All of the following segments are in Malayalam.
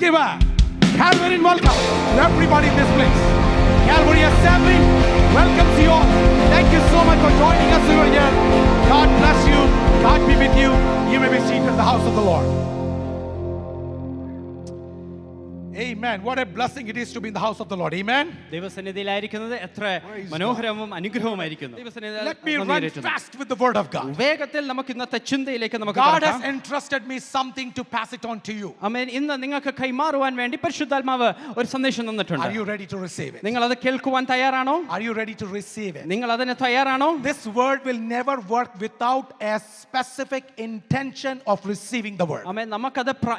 give a Calvary welcome to everybody in this place. Calvary Assembly welcomes you all. Thank you so much for joining us over here. God bless you. God be with you. You may be seated in the house of the Lord. Amen. What a blessing it is to be in the house of the Lord. Amen. ദൈവസന്നിധിയിലായിരിക്കുന്നത് എത്ര മനോഹരവും അനുഗ്രഹവുമായിരിക്കുന്നു. Let me run fast with the word of God. വേഗത്തിൽ നമുക്ക് ഇന്നത്തെ ചിന്തയിലേക്ക് നമുക്ക് God കടക്കാം. has entrusted me something to pass it on to you. ആമേൻ. ഇന്ന് നിങ്ങൾക്ക് കൈമാറുവാൻ വേണ്ടി പരിശുദ്ധാത്മാവ് ഒരു സന്ദേശം തന്നിട്ടുണ്ട്. Are you ready to receive it? നിങ്ങൾ അത് കേൾക്കുവാൻ തയ്യാറാണോ? Are you ready to receive it? നിങ്ങൾ അതിന് തയ്യാറാണോ? This word will never work without a specific intention of receiving the word. ആമേൻ.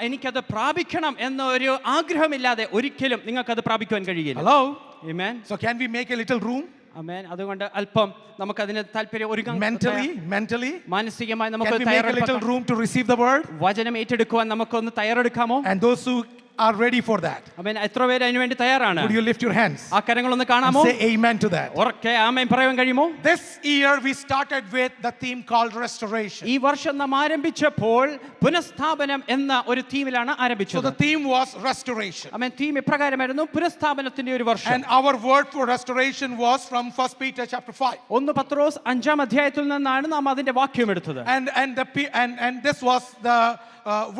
എനിക്കത് പ്രാപിക്കണം എന്ന ഒരു ആഗ്രഹമില്ലാതെ ഒരിക്കലും നിങ്ങൾക്കത് പ്രാപിക്കുവാൻ കഴിയില്ല. Hello? Amen. So can we make a little room? ആമേൻ. അതുകൊണ്ട് അല്പം നമുക്ക് അതിന് താല്പര്യം ഒരുങ്ങാൻ mentally മാനസികമായി നമുക്ക് can we make a little room to receive the word? വചനം ഏറ്റെടുക്കുവാൻ നമുക്കൊന്ന് തയ്യാറെടുക്കാമോ? And those who are ready for that, ആമേൻ. എത്ര പേര് അതിനു വേണ്ടി തയ്യാറാണ്? would you lift your hands? ആ കരങ്ങളൊന്ന് കാണാമോ? Say amen to that. ഉറക്കെ ആമേൻ പറയാൻ കഴിയുമോ? This year we started with the theme called restoration. ഈ വർഷം നാം ആരംഭിച്ചപ്പോൾ പുനഃസ്ഥാപനം എന്ന ഒരു തീമിലാണ് So ആരംഭിച്ചത്. the theme was restoration. ആമേൻ. തീം ഇപ്രകാരമായിരുന്നു, പുനഃസ്ഥാപനത്തിന്റെ ഒരു വർഷം. And our word for restoration was from 1 Peter chapter 5. 1 പത്രോസ് 5-ാം അധ്യായത്തിൽ നിന്നാണ് നാം അതിന്റെ വാക്യം എടുത്തത്. And this was the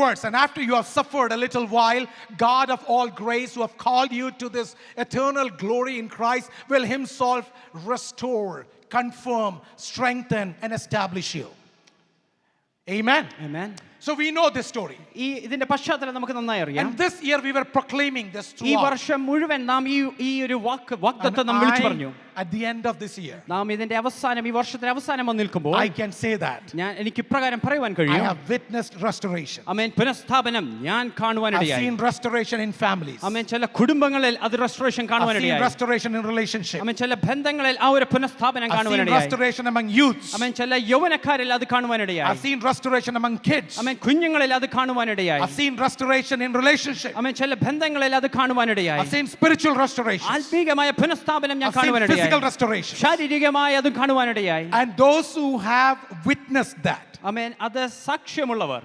words. And after you have suffered a little while, God of all grace, who have called you to this eternal glory in Christ, will himself restore, confirm, strengthen, and establish you. Amen. Amen. So we know this story. ഈ ഇതിന്റെ പശ്ചാത്തലം നമുക്ക് നന്നായി അറിയാം. And this year we were proclaiming this ഈ throughout. വർഷം മുഴുവൻ നാം ഈ ഒരു വാഗ്ദത്തം നാം വിളിച്ചു പറഞ്ഞു. At the end of this year, നാം ഇതിന്റെ അവസാനം, ഈ വർഷത്തിന്റെ അവസാനം വന്ന് നിൽക്കുമ്പോൾ I can say that എനിക്ക് ഇപ്രകാരം പറയുവാൻ I കഴിയും, have witnessed restoration. ആമേൻ. പുനഃസ്ഥാപനം ഞാൻ I've കാണുവാനിടയായി. seen restoration in families. ആമേൻ. ചില കുടുംബങ്ങളിൽ അത് restoration I've seen കാണുവാനിടയായി. restoration in relationships. ആമേൻ. ചില ബന്ധങ്ങളിൽ ആ ഒരു പുനഃസ്ഥാപനം I've seen കാണുവാനിടയായി. restoration among youths. ആമേൻ. ചില യൗവനക്കാരിൽ അത് കാണുവാനിടയായി. I've seen restoration among kids. ആമേൻ. കുഞ്ഞുങ്ങളിൽ അത് കാണുവാനിടയായി. I've seen restoration in relationships. ആമേൻ. ചില ബന്ധങ്ങളിൽ അത് കാണുവാനിടയായി. I've seen spiritual restoration. ആത്മീകമായ പുനഃസ്ഥാപനം ഞാൻ I've seen കാണുവാനിടയായി. physical restoration. ശാരീരികമായി അത് കാണുവാനിടയായി. And those who have witnessed that, ആമേൻ. അത് സാക്ഷ്യമുള്ളവർ,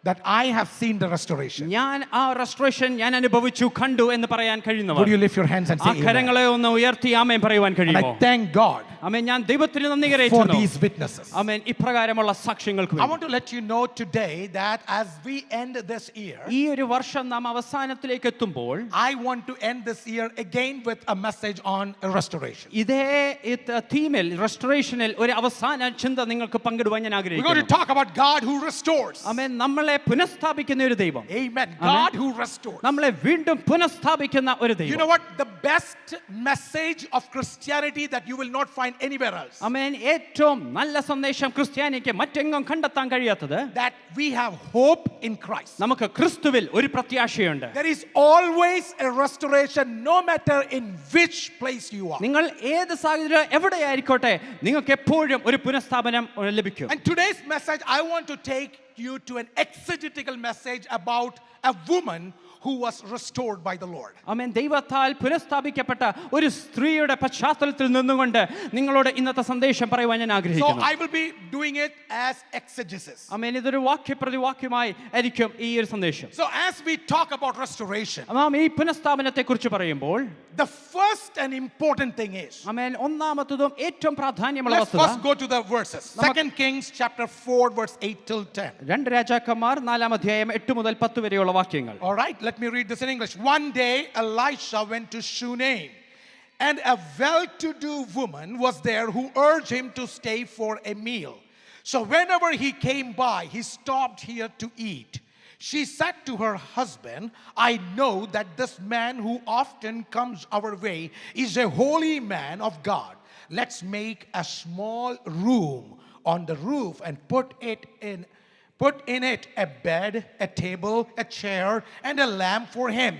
that I have seen the restoration. ഞാൻ ആ റെസ്റ്റോറേഷൻ ഞാൻ അനുഭവിച്ചു, കണ്ടു എന്ന് പറയാൻ കഴിയുന്നവർ, Would you lift your hands and ആ say amen? കരങ്ങളെ ഒന്ന് ഉയർത്തി ആമേൻ പറയുവാൻ And കഴിയുമോ? I thank God ആമേൻ. ഞാൻ ദൈവത്തിന് നന്ദി for കരയറ്റുന്നു. these witnesses. ആമേൻ. ഇപ്രകാരമുള്ള സാക്ഷ്യങ്ങൾക്ക് I വേണ്ടി. want to let you know today that as we end this year, ഈ ഒരു വർഷം നാം അവസാനത്തിലേക്ക് എത്തുമ്പോൾ I want to end this year again with a message on restoration. ഇതേ തീമിൽ, റെസ്റ്റോറേഷനിൽ ഒരു അവസാന ചിന്ത നിങ്ങൾക്ക് പങ്കിടുവാൻ ഞാൻ We're going to ആഗ്രഹിക്കുന്നു. talk about God who restores. ആമേൻ. നമ്മളെ പുനഃസ്ഥാപിക്കുന്ന ഒരു ദൈവം. Amen. God who restores. നമ്മളെ വീണ്ടും പുനഃസ്ഥാപിക്കുന്ന ഒരു You ദൈവം. know what? The best message of Christianity that you will not find anywhere else. ആമേൻ. ഏറ്റവും നല്ല സന്ദേശം ക്രിസ്ത്യാനിക്ക് മറ്റെങ്ങും കണ്ടെത്താൻ കഴിയാത്തത്, That we have hope in Christ. നമുക്ക് ക്രിസ്തുവിൽ ഒരു പ്രത്യാശയുണ്ട്. There is always a restoration no matter in which place you are. നിങ്ങൾ ഏത് സാഹചര്യം എവിടെയായിരിക്കോട്ടെ, നിങ്ങൾക്ക് എപ്പോഴും ഒരു പുനഃസ്ഥാപനം ലഭിക്കും. And today's message, I want to take you to an exegetical message about a woman who was restored by the Lord. ആമേൻ. ദൈവത്താൽ പുനഃസ്ഥാപിക്കപ്പെട്ട ഒരു സ്ത്രീയുടെ പശ്ചാത്തലത്തിൽ നിന്നുകൊണ്ട് നിങ്ങളോട് ഇന്നത്തെ സന്ദേശം പറയുവാൻ ഞാൻ So ആഗ്രഹിക്കുന്നു. I will be doing it as exegesis. ആമേൻ. ഇതൊരു വാക്യപ്രതിവാക്യമായി ആയിരിക്കും ഈ ഒരു സന്ദേശം. So as we talk about restoration, നാം ഈ പുനഃസ്ഥാപനത്തെ കുറിച്ച് പറയുമ്പോൾ the first and important thing is, ആമേൻ, ഒന്നാമത്തതും ഏറ്റവും പ്രാധാന്യമുള്ള let's വസ്തുത, first go to the verses. 2 Kings chapter 4 verse 8 till 10. 2 രാജാക്കന്മാർ 4-ാം അധ്യായം 8 മുതൽ 10 വരെയുള്ള വാക്യങ്ങൾ. All right, let me read this in English. One day Elisha went to Shunem, and a well-to-do woman was there who urged him to stay for a meal. So whenever he came by, he stopped here to eat. She said to her husband, I know that this man who often comes our way is a holy man of God. Let's make a small room on the roof and put in it a bed, a table, a chair, and a lamp for him.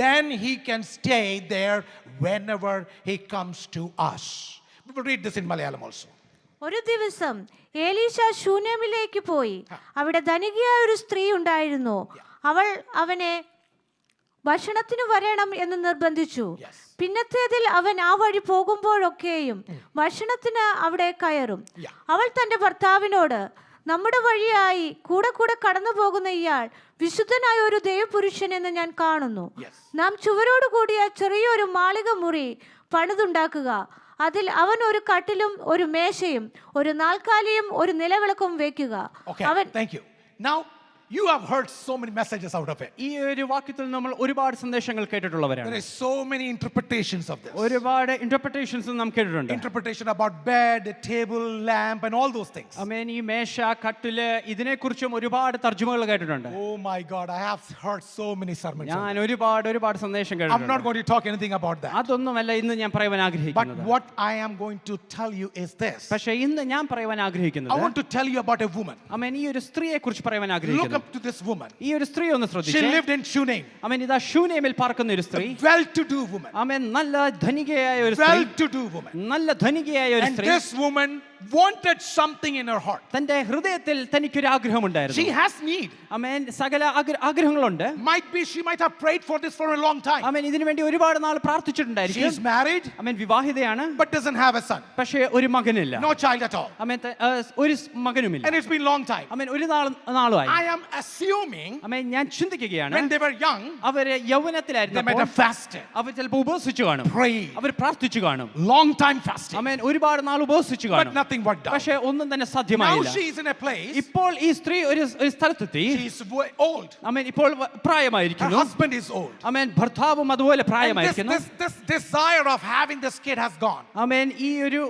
Then he can stay there whenever he comes to us. We will read this in Malayalam also. ഒരു ദിവസം ഏലീശ ശൂന്യമിലേക്ക് പോയി. അവിടെ ധനികയായ ഒരു സ്ത്രീ ഉണ്ടായിരുന്നു. അവൾ അവനെ ഭക്ഷണത്തിന് വരണം എന്ന് നിർബന്ധിച്ചു. പിന്നത്തേതിൽ അവൻ ആ വഴി പോകുമ്പോഴൊക്കെയും ഭക്ഷണത്തിന് അവിടെ കയറും. അവൾ തന്റെ ഭർത്താവിനോട്, നമ്മുടെ വഴിയായി കൂടെ കൂടെ കടന്നു പോകുന്ന ഇയാൾ വിശുദ്ധനായ ഒരു ദൈവപുരുഷൻ എന്ന് ഞാൻ കാണുന്നു. നാം ചുവരോട് കൂടിയ ചെറിയൊരു മാളിക മുറി പണിതുണ്ടാക്കുക. അതിൽ അവൻ ഒരു കട്ടിലും ഒരു മേശയും ഒരു നാൽക്കാലിയും ഒരു നിലവിളക്കും വെക്കുക. അവൻ You have heard so many messages out of it. ഈ ഒരു വാക്യത്തിൽ നമ്മൾ ഒരുപാട് സന്ദേശങ്ങൾ കേട്ടിട്ടുള്ളവരാണ്. There is so many interpretations of this. ഒരുപാട് ഇന്റർപ്രിറ്റേഷൻസ് നാം കേട്ടിട്ടുണ്ട്. Interpretation about bed, table, lamp and all those things. ആമേൻ. ഈ മേശ, കട്ടില് ഇതിനെക്കുറിച്ചും ഒരുപാട് തർജ്ജമകൾ കേട്ടിട്ടുണ്ട്. Oh my God, I have heard so many sermons. ഞാൻ ഒരുപാട് സന്ദേശം കേട്ടിട്ടുണ്ട്. I'm not going to talk anything about that. അതൊന്നുമല്ല ഇന്ന് ഞാൻ പറയാൻ ആഗ്രഹിക്കുന്നത്. But what I am going to tell you is this. പക്ഷേ ഇന്ന് ഞാൻ പറയാൻ ആഗ്രഹിക്കുന്നത്, I want to tell you about a woman. ആമേൻ. ഈ ഒരു സ്ത്രീയെ കുറിച്ച് പറയാൻ ആഗ്രഹിക്കുന്നു. Look up to this woman. ഈ ഒരു സ്ത്രീ ഒന്ന് ശ്രദ്ധിച്ചേ. She lived in Shunem. ആമേൻ. ഇതാ ശൂനേമിൽ പാർക്കുന്ന ഒരു സ്ത്രീ. Well-to-do woman. ആമേൻ. നല്ല ധനികയായ ഒരു സ്ത്രീ. Well-to-do woman. നല്ല ധനികയായ ഒരു സ്ത്രീ. And this woman wanted something in her heart. തന്റെ ഹൃദയത്തിൽ തനിക്കൊരു ആഗ്രഹമുണ്ടായിരുന്നു. She has need. ആമേൻ. സകല ആഗ്രഹങ്ങളുണ്ട്. She might have prayed for this for a long time. ആമേൻ. ഇതിനു വേണ്ടി ഒരുപാട് നാൾ പ്രാർത്ഥിച്ചിട്ടുണ്ടായിരിക്കും. She is married. Amen. വിവാഹിതയാണ്. But doesn't have a son. പക്ഷേ ഒരു മകനില്ല. No child at all. ആമേൻ. ഒരു മകനുമില്ല. And it's been long time. ആമേൻ. ഒരു നാളുമായി. I am assuming ആമേൻ. ഞാൻ ചിന്തിക്കുകയാണ്, when they were young, അവര് they might യൗവനത്തിലായിരുന്നപ്പോൾ have fasted. അവർ ചിലപ്പോൾ ഉപവസിച്ചു കാണും. Prayed. അവർ പ്രാർത്ഥിച്ചു കാണും. Long time fasting. ആമേൻ. ഒരുപാട് നാൾ ഉപവസിച്ചു But കാണും. nothing worked out. പക്ഷേ ഒന്നും തന്നെ Now സാധ്യമായില്ല. she is in a place. ഇപ്പോൾ ഈ സ്ത്രീ ഒരു സ്ഥലത്തെത്തി. She is old. ആമേൻ. ഇപ്പോൾ Her പ്രായമായിരിക്കുന്നു. husband is old. ആമേൻ. ഭർത്താവും അതുപോലെ And പ്രായമായിരിക്കുന്നു. this desire of having this kid has gone. ആമേൻ. ഈ ഒരു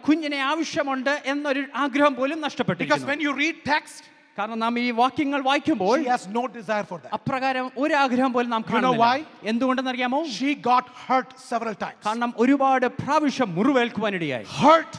കുഞ്ഞിനെ ആവശ്യമുണ്ട് എന്നൊരു ആഗ്രഹം പോലും Because നഷ്ടപ്പെട്ടിരിക്കുന്നു. when you read text, കാരണം നാം ഈ വാക്യങ്ങൾ വായിക്കുമ്പോൾ she has no desire for that. അപ്രകാരം ഒരു ആഗ്രഹം പോലും നാം You know കാണുന്നില്ല. why? എന്തുകൊണ്ടെന്ന് അറിയാമോ? She got hurt several times. കാരണം ഒരുപാട് പ്രാവശ്യം മുറിവേൽക്കുവാനിടയായി. Hurt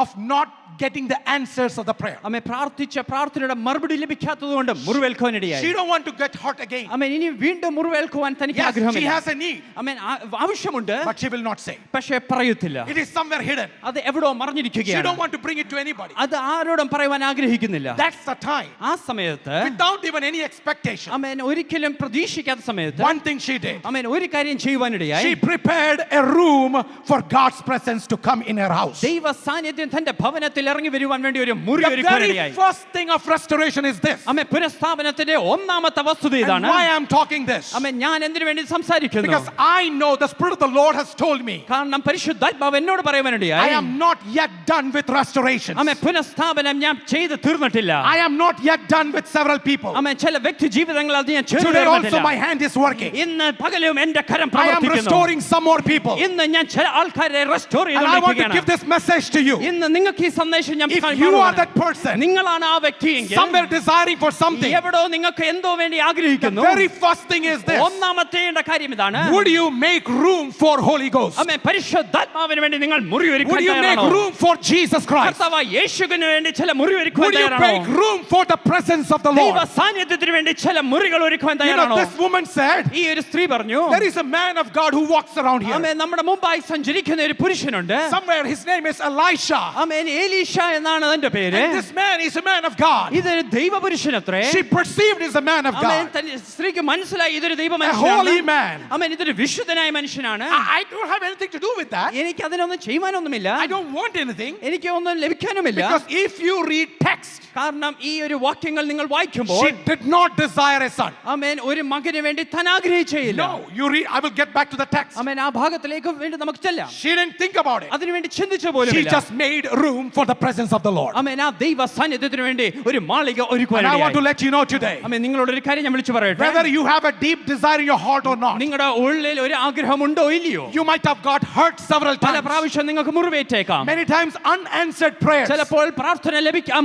of not getting the answers of the prayer. ആമേ. പ്രാർത്ഥിച്ച പ്രാർത്ഥനയുടെ മറുപടി ലഭിക്കാത്തതുകൊണ്ട് മുറിവേൽക്കുവാനിടയായി. She don't want to get hurt again. ആമേൻ. ഇനി വീണ്ടും മുറിവേൽക്കുവാൻ തനിക്ക് Yes, she ആഗ്രഹമില്ല. has a need. ആമേൻ. ആവശ്യമുണ്ട്. But she will not say. പക്ഷേ പറയത്തില്ല. It is somewhere hidden. അത് എവിടോ She മറഞ്ഞിരിക്കുകയാണ്. don't want to bring it to anybody. അത് ആരോടും പറയുവാൻ ആഗ്രഹിക്കുന്നില്ല. That's the time. ആ സമയത്ത് Without even any expectation. ആമേൻ. ഒരിക്കലും പ്രതീക്ഷിക്കാത്ത സമയത്ത് One thing she did. ആമേൻ. ഒരു കാര്യം ചെയ്യുവാനിടയായി. She prepared a room for God's presence to come in her house. ദൈവ സാന്നിധ്യം തന്റെ ഭവനത്തിൽ ഇറങ്ങി വരുവാൻ വേണ്ടി ഒരു മുറി The very ഒരുക്കുവാനിടയായി. first thing of restoration is this. ആമേൻ. പുനഃസ്ഥാപനത്തിന്റെ ഒന്നാമത്തെ വസ്തുത And ഇതാണ്. why I am talking this? ആമേൻ. ഞാൻ എന്തിനു വേണ്ടി സംസാരിക്കുന്നു? Because I know the Spirit of the Lord has told me കാരണം പരിശുദ്ധാത്മാവ് എന്നോട് I പറയുവാനിടയായി. am not yet done with restoration. ആമേൻ. പുനഃസ്ഥാപനം ഞാൻ ചെയ്ത് തീർന്നിട്ടില്ല. I am not yet done with several people. ആമേൻ. ചില വ്യക്തി ജീവിതങ്ങൾ അത് ഞാൻ ചെയ്തു Today also തീർന്നിട്ടില്ല. my hand is working. ഇന്ന് പകലും എന്റെ കരം I am പ്രവർത്തിക്കുന്നു. restoring some more people. ഇന്ന് ഞാൻ ചില ആൾക്കാരെ restore And I want to give ചെയ്തുകൊണ്ടിരിക്കുകയാണ്. this message to you. ഇന്ന് നിങ്ങൾക്ക് ഈ സന്ദേശം ഞാൻ If you are that person, നിങ്ങളാണ് ആ വ്യക്തിയെങ്കിൽ somewhere desiring for something, എവിടോ നിങ്ങൾക്ക് എന്തോ വേണ്ടി the ആഗ്രഹിക്കുന്നു. very first thing is this. ഒന്നാമത്തെ കാര്യം ഇതാണ്. Would you make room for Holy Ghost? ആമേൻ. പരിശുദ്ധാത്മാവിന് വേണ്ടി നിങ്ങൾ മുറി ഒരുക്കാൻ Would you make തയ്യാറാണോ? room for Jesus Christ? കർത്താവായ യേശുവിന് വേണ്ടി ചില മുറി ഒരുക്കാൻ Would you തയ്യാറാണോ? make room for the presence of the ദൈവ Lord? സാന്നിധ്യത്തിന് വേണ്ടി ചില മുറികൾ ഒരുക്കാൻ You know, തയ്യാറാണോ? this woman said, ഈ ഒരു സ്ത്രീ പറഞ്ഞു, there is a man of God who walks around here. ആമേൻ. നമ്മുടെ മുമ്പായി സഞ്ചരിക്കുന്ന ഒരു പുരുഷനുണ്ട്. Somewhere his name is Elisha. Amen. Elisha എന്നാണ് അതിന്റെ പേര്. And this man is a man of God. ഇതൊരു ദൈവപുരുഷനത്രേ. She perceived he's a man of amen. God. തന്റെ സ്ത്രീക്ക് മനസ്സിലായി ഇതൊരു A holy ദൈവമനുഷ്യനാണ്. man. ആമേൻ. ഇതൊരു വിശുദ്ധനായ മനുഷ്യനാണ്. I don't have anything to do with that. എനിക്ക് അതിനൊന്നും ചെയ്യുവാനൊന്നുമില്ല. I don't want anything. എനിക്ക് ഒന്നും ലഭിക്കാനുമില്ല. Because if you read text, കാരണം ഈ ഒരു വാക്യങ്ങൾ നിങ്ങൾ വായിക്കുമ്പോൾ she did not desire a son. ആമേൻ. ഒരു മകന് വേണ്ടി താൻ ആഗ്രഹിച്ചില്ല. No, you read. I will get back to the text. ആമേൻ. ആ ഭാഗത്തിലേക്ക് വേണ്ടി നമുക്ക് ചെല്ലാം. She didn't think about it. അതിനുവേണ്ടി ചിന്തിച്ച She പോലുമില്ല. just made room for the presence of the Lord. ആമേൻ. ആ ദൈവ സാന്നിധ്യത്തിന് വേണ്ടി ഒരു മാളിക And I want to ഒരുക്കുവാനിടയായി. let you know today, ആമേൻ. നിങ്ങളോട് ഒരു കാര്യം ഞാൻ വിളിച്ചു പറയട്ടെ. whether you have a deep desire in your heart or not, നിങ്ങളുടെ ഉള്ളിൽ ഒരു ആഗ്രഹമുണ്ടോ ഇല്ലയോ? you might have got hurt several പല times. പ്രാവശ്യം നിങ്ങൾക്ക് മുറിവേറ്റേക്കാം. Many times unanswered prayers. ചിലപ്പോൾ പ്രാർത്ഥന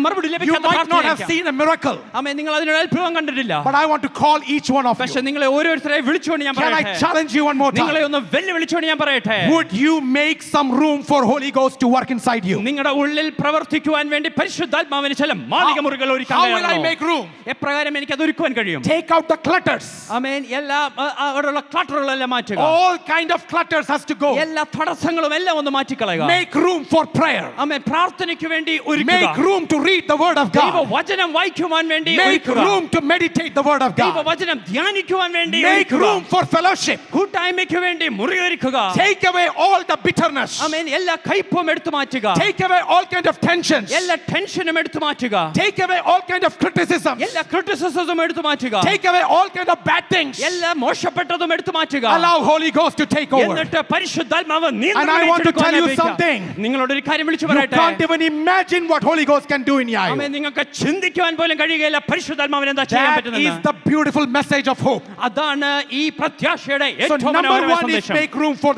മറുപടി You ലഭിക്കാത്ത might not have പ്രാർത്ഥനയായിരിക്കാം. seen a miracle. ആമേൻ. നിങ്ങൾ അതിനൊരു അത്ഭുതം കണ്ടിട്ടില്ല. But I want to call each one of പക്ഷെ you. നിങ്ങളെ ഓരോരുത്തരെ വിളിച്ചുകൊണ്ട് ഞാൻ Can I പറയട്ടെ. challenge you one more നിങ്ങളെ time? ഒന്ന് വെല്ലുവിളിച്ചുകൊണ്ട് ഞാൻ പറയട്ടെ. Would you make some room for Holy Ghost to work inside you? നിങ്ങളുടെ ഉള്ളിൽ പ്രവർത്തിക്കുവാൻ വേണ്ടി പരിശുദ്ധാത്മാവിന് ചില മാളിക മുറികൾ ഒരുക്കാൻ How will I കഴിയണമോ? make room? എപ്രകാരം എനിക്ക് അത് ഒരുക്കുവാൻ കഴിയും? Take out the clutters. ആമേൻ. എല്ലാ അവിടെയുള്ള ക്ലട്ടറുകളെല്ലാം മാറ്റുക. All kind of clutters has to go. എല്ലാ തടസ്സങ്ങളും എല്ലാം ഒന്ന് മാറ്റിക്കളയുക. Make room for prayer. ആമേൻ. പ്രാർത്ഥനയ്ക്ക് വേണ്ടി Make ഒരുക്കുക. room to read the word of ദൈവ God. വചനം വായിക്കുവാൻ വേണ്ടി Make ഒരുക്കുക. room to meditate the word of ദൈവ God. വചനം ധ്യാനിക്കുവാൻ വേണ്ടി Make ഒരുക്കുക. room for fellowship. കൂട്ടായ്മയ്ക്ക് വേണ്ടി മുറി ഒരുക്കുക. Take away all the bitterness. ആമേൻ. എല്ലാ കയ്പും എടുത്തു മാറ്റുക. Take away all kind of tensions. എല്ലാ ടെൻഷനും എടുത്തു മാറ്റുക. Take away all kind of criticism. എല്ലാ ക്രിറ്റിസിസവും എടുത്തു മാറ്റുക. Take away all kind of bad things. എല്ലാ മോശപ്പെട്ടതും എടുത്തു മാറ്റുക. Allow Holy Ghost to take over. എന്നിട്ട് പരിശുദ്ധാത്മാവ് And I want to tell you something. നിങ്ങളോട് ഒരു കാര്യം വിളിച്ചു You പറയട്ടെ. can't even imagine what Holy Ghost can do in your amen. life. നിങ്ങൾക്ക് ചിന്തിക്കുവാൻ പോലും കഴിയുകയില്ല പരിശുദ്ധാത്മാവിന് എന്താ ചെയ്യാൻ That is പറ്റുന്നത്. the beautiful message of hope. അതാണ് ഈ പ്രത്യാശയുടെ So ഏറ്റവും number മനോഹരമായ one is സന്ദേശം. make room for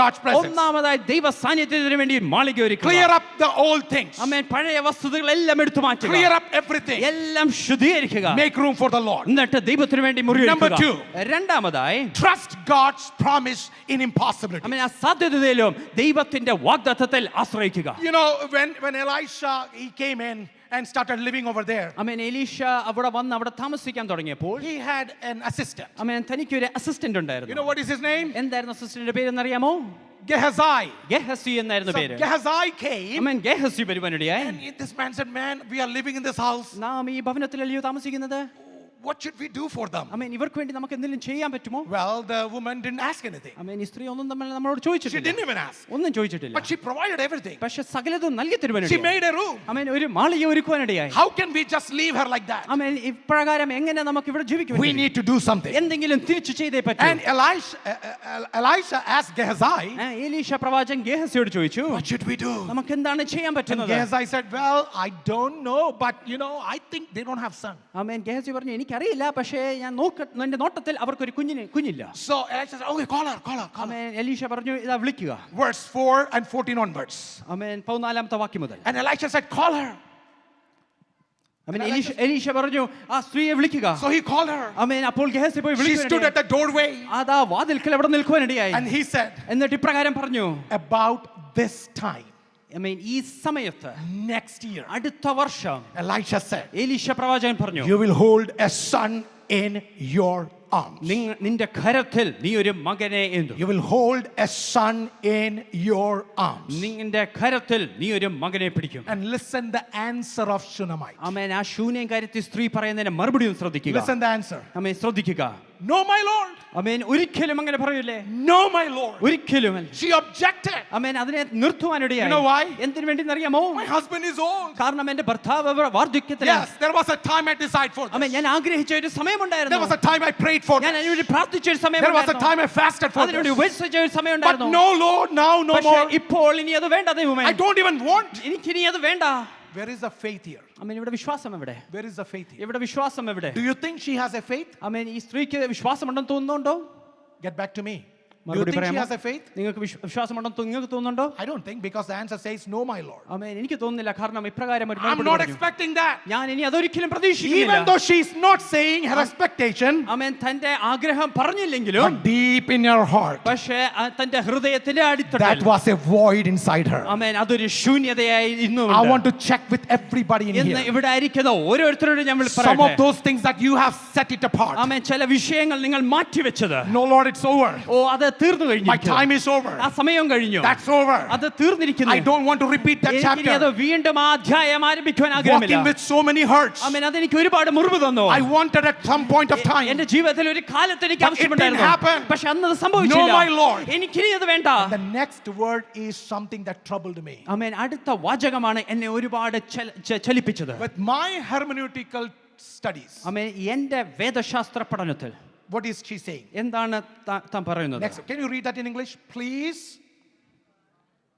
God's presence. ഒന്നാമതായി ദൈവ സാന്നിധ്യത്തിന് വേണ്ടി മാളിക ഒരുക്കുക. Clear up the old things. ആമേൻ. പഴയ വസ്തുതകളെല്ലാം എടുത്തു മാറ്റുക. Clear up everything. എല്ലാം ശുദ്ധീകരിക്കുക. Make room for the Lord. എന്നിട്ട് ദൈവത്തിന് വേണ്ടി മുറി Number two. രണ്ടാമതായി Trust God's promise in impossibility. ആമേൻ. അസാധ്യതയിലും ദൈവത്തിന്റെ വാഗ്ദത്തത്തിൽ ആശ്രയിക്കുക. You know, when Elisha, he came in and started living over there, amen. Elisha അവിടെ വന്ന് അവിടെ താമസിക്കാൻ തുടങ്ങിയപ്പോൾ he had an assistant. ആമേൻ. തനിക്ക് ഒരു അസിസ്റ്റന്റ് You ഉണ്ടായിരുന്നു. know what is his name? എന്തായിരുന്നു അസിസ്റ്റന്റിന്റെ പേര് എന്നറിയാമോ? Gehazi. ഗെഹസി എന്നായിരുന്നു So പേര്. Gehazi came, amen. ഗെഹസി വരുവാനിടയായി. and this man said, "Man, we are living in this house. നാം ഈ ഭവനത്തിലല്ലയോ താമസിക്കുന്നത്? What should we do for them?" ആമേൻ. ഇവർക്ക് വേണ്ടി നമുക്ക് എന്തെങ്കിലും ചെയ്യാൻ പറ്റുമോ? Well, the woman didn't ask anything. ആമേൻ. ഈ സ്ത്രീ ഒന്നും നമ്മളോട് She ചോദിച്ചിട്ടില്ല. didn't even ask. ഒന്നും ചോദിച്ചിട്ടില്ല. But she provided everything. പക്ഷെ സകലതും നൽകി She തരുവാനിടയായി. made a room. ആമേൻ. ഒരു മാളിക ഒരുക്കുവാനിടയായി. How can we just leave her like that? ആമേൻ. ഇപ്രകാരം എങ്ങനെ നമുക്ക് ഇവിടെ ജീവിക്കാൻ We പറ്റും? need to do something. എന്തെങ്കിലും തിരിച്ചു ചെയ്തേ പറ്റൂ. And Elisha asked Gehazi, Elisha പ്രവാചകൻ ഗെഹസിയോട് ചോദിച്ചു, "What should we do?" നമുക്ക് എന്താണ് ചെയ്യാൻ And പറ്റുന്നത്? Gehazi said, "Well, I don't know, but I think they don't have son." ആമേൻ. ഗെഹസി പറഞ്ഞു, എനിക്കറിയില്ല, പക്ഷേ ഞാൻ എന്റെ നോട്ടത്തിൽ അവർക്കൊരു കുഞ്ഞില്ല. So Elisha said, "Okay, call her. ആമേൻ. എലീഷ പറഞ്ഞു, ഇതാ വിളിക്കുക. Verse 4 and 14 onwards. ആമേൻ. 14-ാമത്തെ വാക്യം മുതൽ. And Elisha said, "Call her." Amen. Elisha പറഞ്ഞു, ആ സ്ത്രീയെ വിളിക്കുക. So he called her. ആമേൻ. അപ്പോൾ ഗെഹസി പോയി She stood at വിളിക്കുകയാണ്. the doorway, അതാ വാതിൽക്കൽ അവിടെ നിൽക്കുവാനിടയായി. and he said, എന്നിട്ട് ഇപ്രകാരം പറഞ്ഞു, "About this time ആമേൻ, ഈ സമയത്ത് next year," അടുത്ത വർഷം Elisha said, എലീഷ പ്രവാചകൻ പറഞ്ഞു, "You will hold a son in your arms. നിന്റെ കരത്തിൽ നീ ഒരു മകനെ എന്തു. You will hold a son in your arms." നിന്റെ കരത്തിൽ നീ ഒരു മകനെ പിടിക്കും. And listen the answer of Shunammite. ആമേൻ. ആ ശൂന്യം കാര്യത്തിൽ സ്ത്രീ പറയുന്നതിന്റെ മറുപടിയും ശ്രദ്ധിക്കുക. Listen the answer. ആമേൻ. ശ്രദ്ധിക്കുക. "No, my Lord." ആമേൻ. ഒരിക്കലും അങ്ങനെ പറയൂലേ? "No, my Lord." ഒരിക്കലും. She objected. ആമേൻ. അതിനെ നിർത്തുവാനിടയായി. You know why? എന്തിനു വേണ്ടി അറിയാമോ? "My husband is old." കാരണം എന്റെ ഭർത്താവ് വാർദ്ധക്യത്തിലാണ്. Yes, there was a time I decided for amen. this. ഞാൻ ആഗ്രഹിച്ച ഒരു സമയമുണ്ടായിരുന്നു. There was a time I prayed for ഞാൻ this. അതിനുവേണ്ടി പ്രാർത്ഥിച്ച ഒരു There was a സമയമുണ്ടായിരുന്നു. time I fasted for അതിനുവേണ്ടി this. ഉപവസിച്ച ഒരു But സമയമുണ്ടായിരുന്നു. no, Lord, now no പക്ഷേ more. ഇപ്പോൾ ഇനി അത് വേണ്ട ദൈവമേ. I don't even want. എനിക്കിനി അത് വേണ്ട. Where is the faith here? ആമേൻ. ഇവിടെ വിശ്വാസം എവിടെ? Where is the faith here? ഇവിടെ വിശ്വാസം എവിടെ? Do you think she has a faith? ആമേൻ. ഈ സ്ത്രീക്ക് വിശ്വാസമുണ്ടെന്ന് തോന്നുന്നുണ്ടോ? Get back to me. Do you മറുപടി think she പറയാമോ? has a faith? നിങ്ങൾക്ക് വിശ്വാസമുണ്ടെന്ന് നിങ്ങൾക്ക് തോന്നുന്നുണ്ടോ? I don't think, because the answer says no, my Lord. ആമേൻ. എനിക്ക് തോന്നുന്നില്ല, കാരണം ഇപ്രകാരം ഒരു I'm മറുപടി not പറഞ്ഞു. expecting that. ഞാൻ ഇനി അതൊരിക്കലും Even പ്രതീക്ഷിക്കുന്നില്ല. though she's not saying her expectation, ആമേൻ. തന്റെ ആഗ്രഹം പറഞ്ഞില്ലെങ്കിലും but deep in her heart, പക്ഷേ തന്റെ ഹൃദയത്തിന്റെ that അടിത്തട്ടിൽ was a void inside her. ആമേൻ അതൊരു ശൂന്യതയായി ഇന്നും I want to check with everybody in എന്ന് here. ഇവിടെ ആയിരിക്കുന്ന ഓരോരുത്തരോടും ഞാൻ Some of പറയട്ടെ. those things that you have set it apart. ആമേൻ. ചില വിഷയങ്ങൾ നിങ്ങൾ മാറ്റിവെച്ചത്, No, Lord, it's over. ഓ അത് തീർന്നു My കഴിഞ്ഞു. time is over. ആ സമയം കഴിഞ്ഞു. That's over. അത് തീർന്നിരിക്കുന്നു. I don't want to repeat that എനിക്കിനി അത് chapter. വീണ്ടും ആ അധ്യായം ആരംഭിക്കുവാൻ Walking ആഗ്രഹമില്ല. with so many hurts. ആമേൻ. അതെനിക്ക് ഒരുപാട് മുറിവ് തന്നു. I wanted at some point of time. എന്റെ ജീവിതത്തിൽ ഒരു കാലത്ത് എനിക്ക് But it didn't ആവശ്യമുണ്ടായിരുന്നു. happen. പക്ഷെ അന്ന് അത് സംഭവിച്ചില്ല. No, my Lord. എനിക്കിനി അത് വേണ്ട. The next word is something that troubled me. ആമേൻ. അടുത്ത വാചകമാണ് എന്നെ ഒരുപാട് ചലിപ്പിച്ചത്. With my hermeneutical studies, ആമേൻ. എന്റെ വേദശാസ്ത്ര പഠനത്തിൽ what is she saying? എന്താണ് താൻ പറയുന്നത്? Next, can you read that in English, please?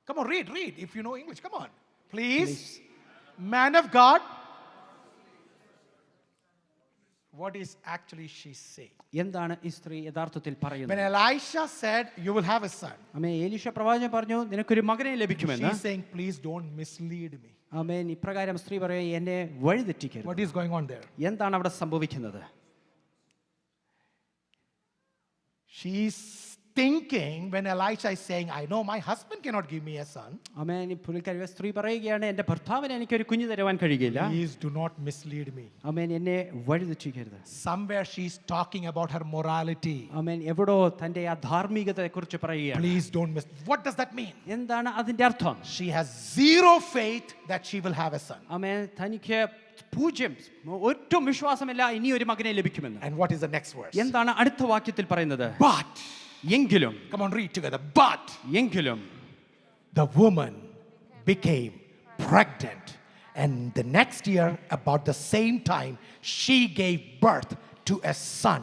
Come on, read. If you know English, come on. Please. Man of God. What is actually she saying? എന്താണ് ഈ സ്ത്രീ യഥാർത്ഥത്തിൽ When പറയുന്നത്? Elisha said, "You will have a son," ആമേൻ. എലീശ പ്രവാചകൻ പറഞ്ഞു, നിനക്കൊരു മകനെ ലഭിക്കുമെന്ന്. she's saying, "Please don't mislead me." ആമേൻ. ഇപ്രകാരം സ്ത്രീ പറയുക, എന്നെ വഴിതെറ്റിക്കരുത്. What is going on there? എന്താണ് അവിടെ സംഭവിക്കുന്നത്? She's thinking, when Elisha is saying, "I know my husband cannot give me a son," ആമേൻ. ഈ പുള്ളിക്കാരി സ്ത്രീ പറയുകയാണ്, എന്റെ ഭർത്താവിന് എനിക്കൊരു കുഞ്ഞു തരുവാൻ കഴിയില്ല. please do not mislead me. ആമേൻ. എന്നെ വഴിതെറ്റിക്കരുത്. Somewhere she's talking about her morality. ആമേൻ. എവിടോ തന്റെ ആ ധാർമ്മികതയെ കുറിച്ച് പറയുകയാണ്. Please don't miss. What does that mean? എന്താണ് അതിന്റെ അർത്ഥം? She has zero faith that she will have a son. ആമേൻ. തനിക്ക് പൂജ്യം, ഒട്ടും വിശ്വാസമില്ല ഇനി ഒരു മകനെ ലഭിക്കുമെന്ന്. And what is the next verse? എന്താണ് അടുത്ത വാക്യത്തിൽ പറയുന്നത്? But, എങ്കിലും, come on, read together. But എങ്കിലും the woman became pregnant. And the next year, about the same time, she gave birth to a son,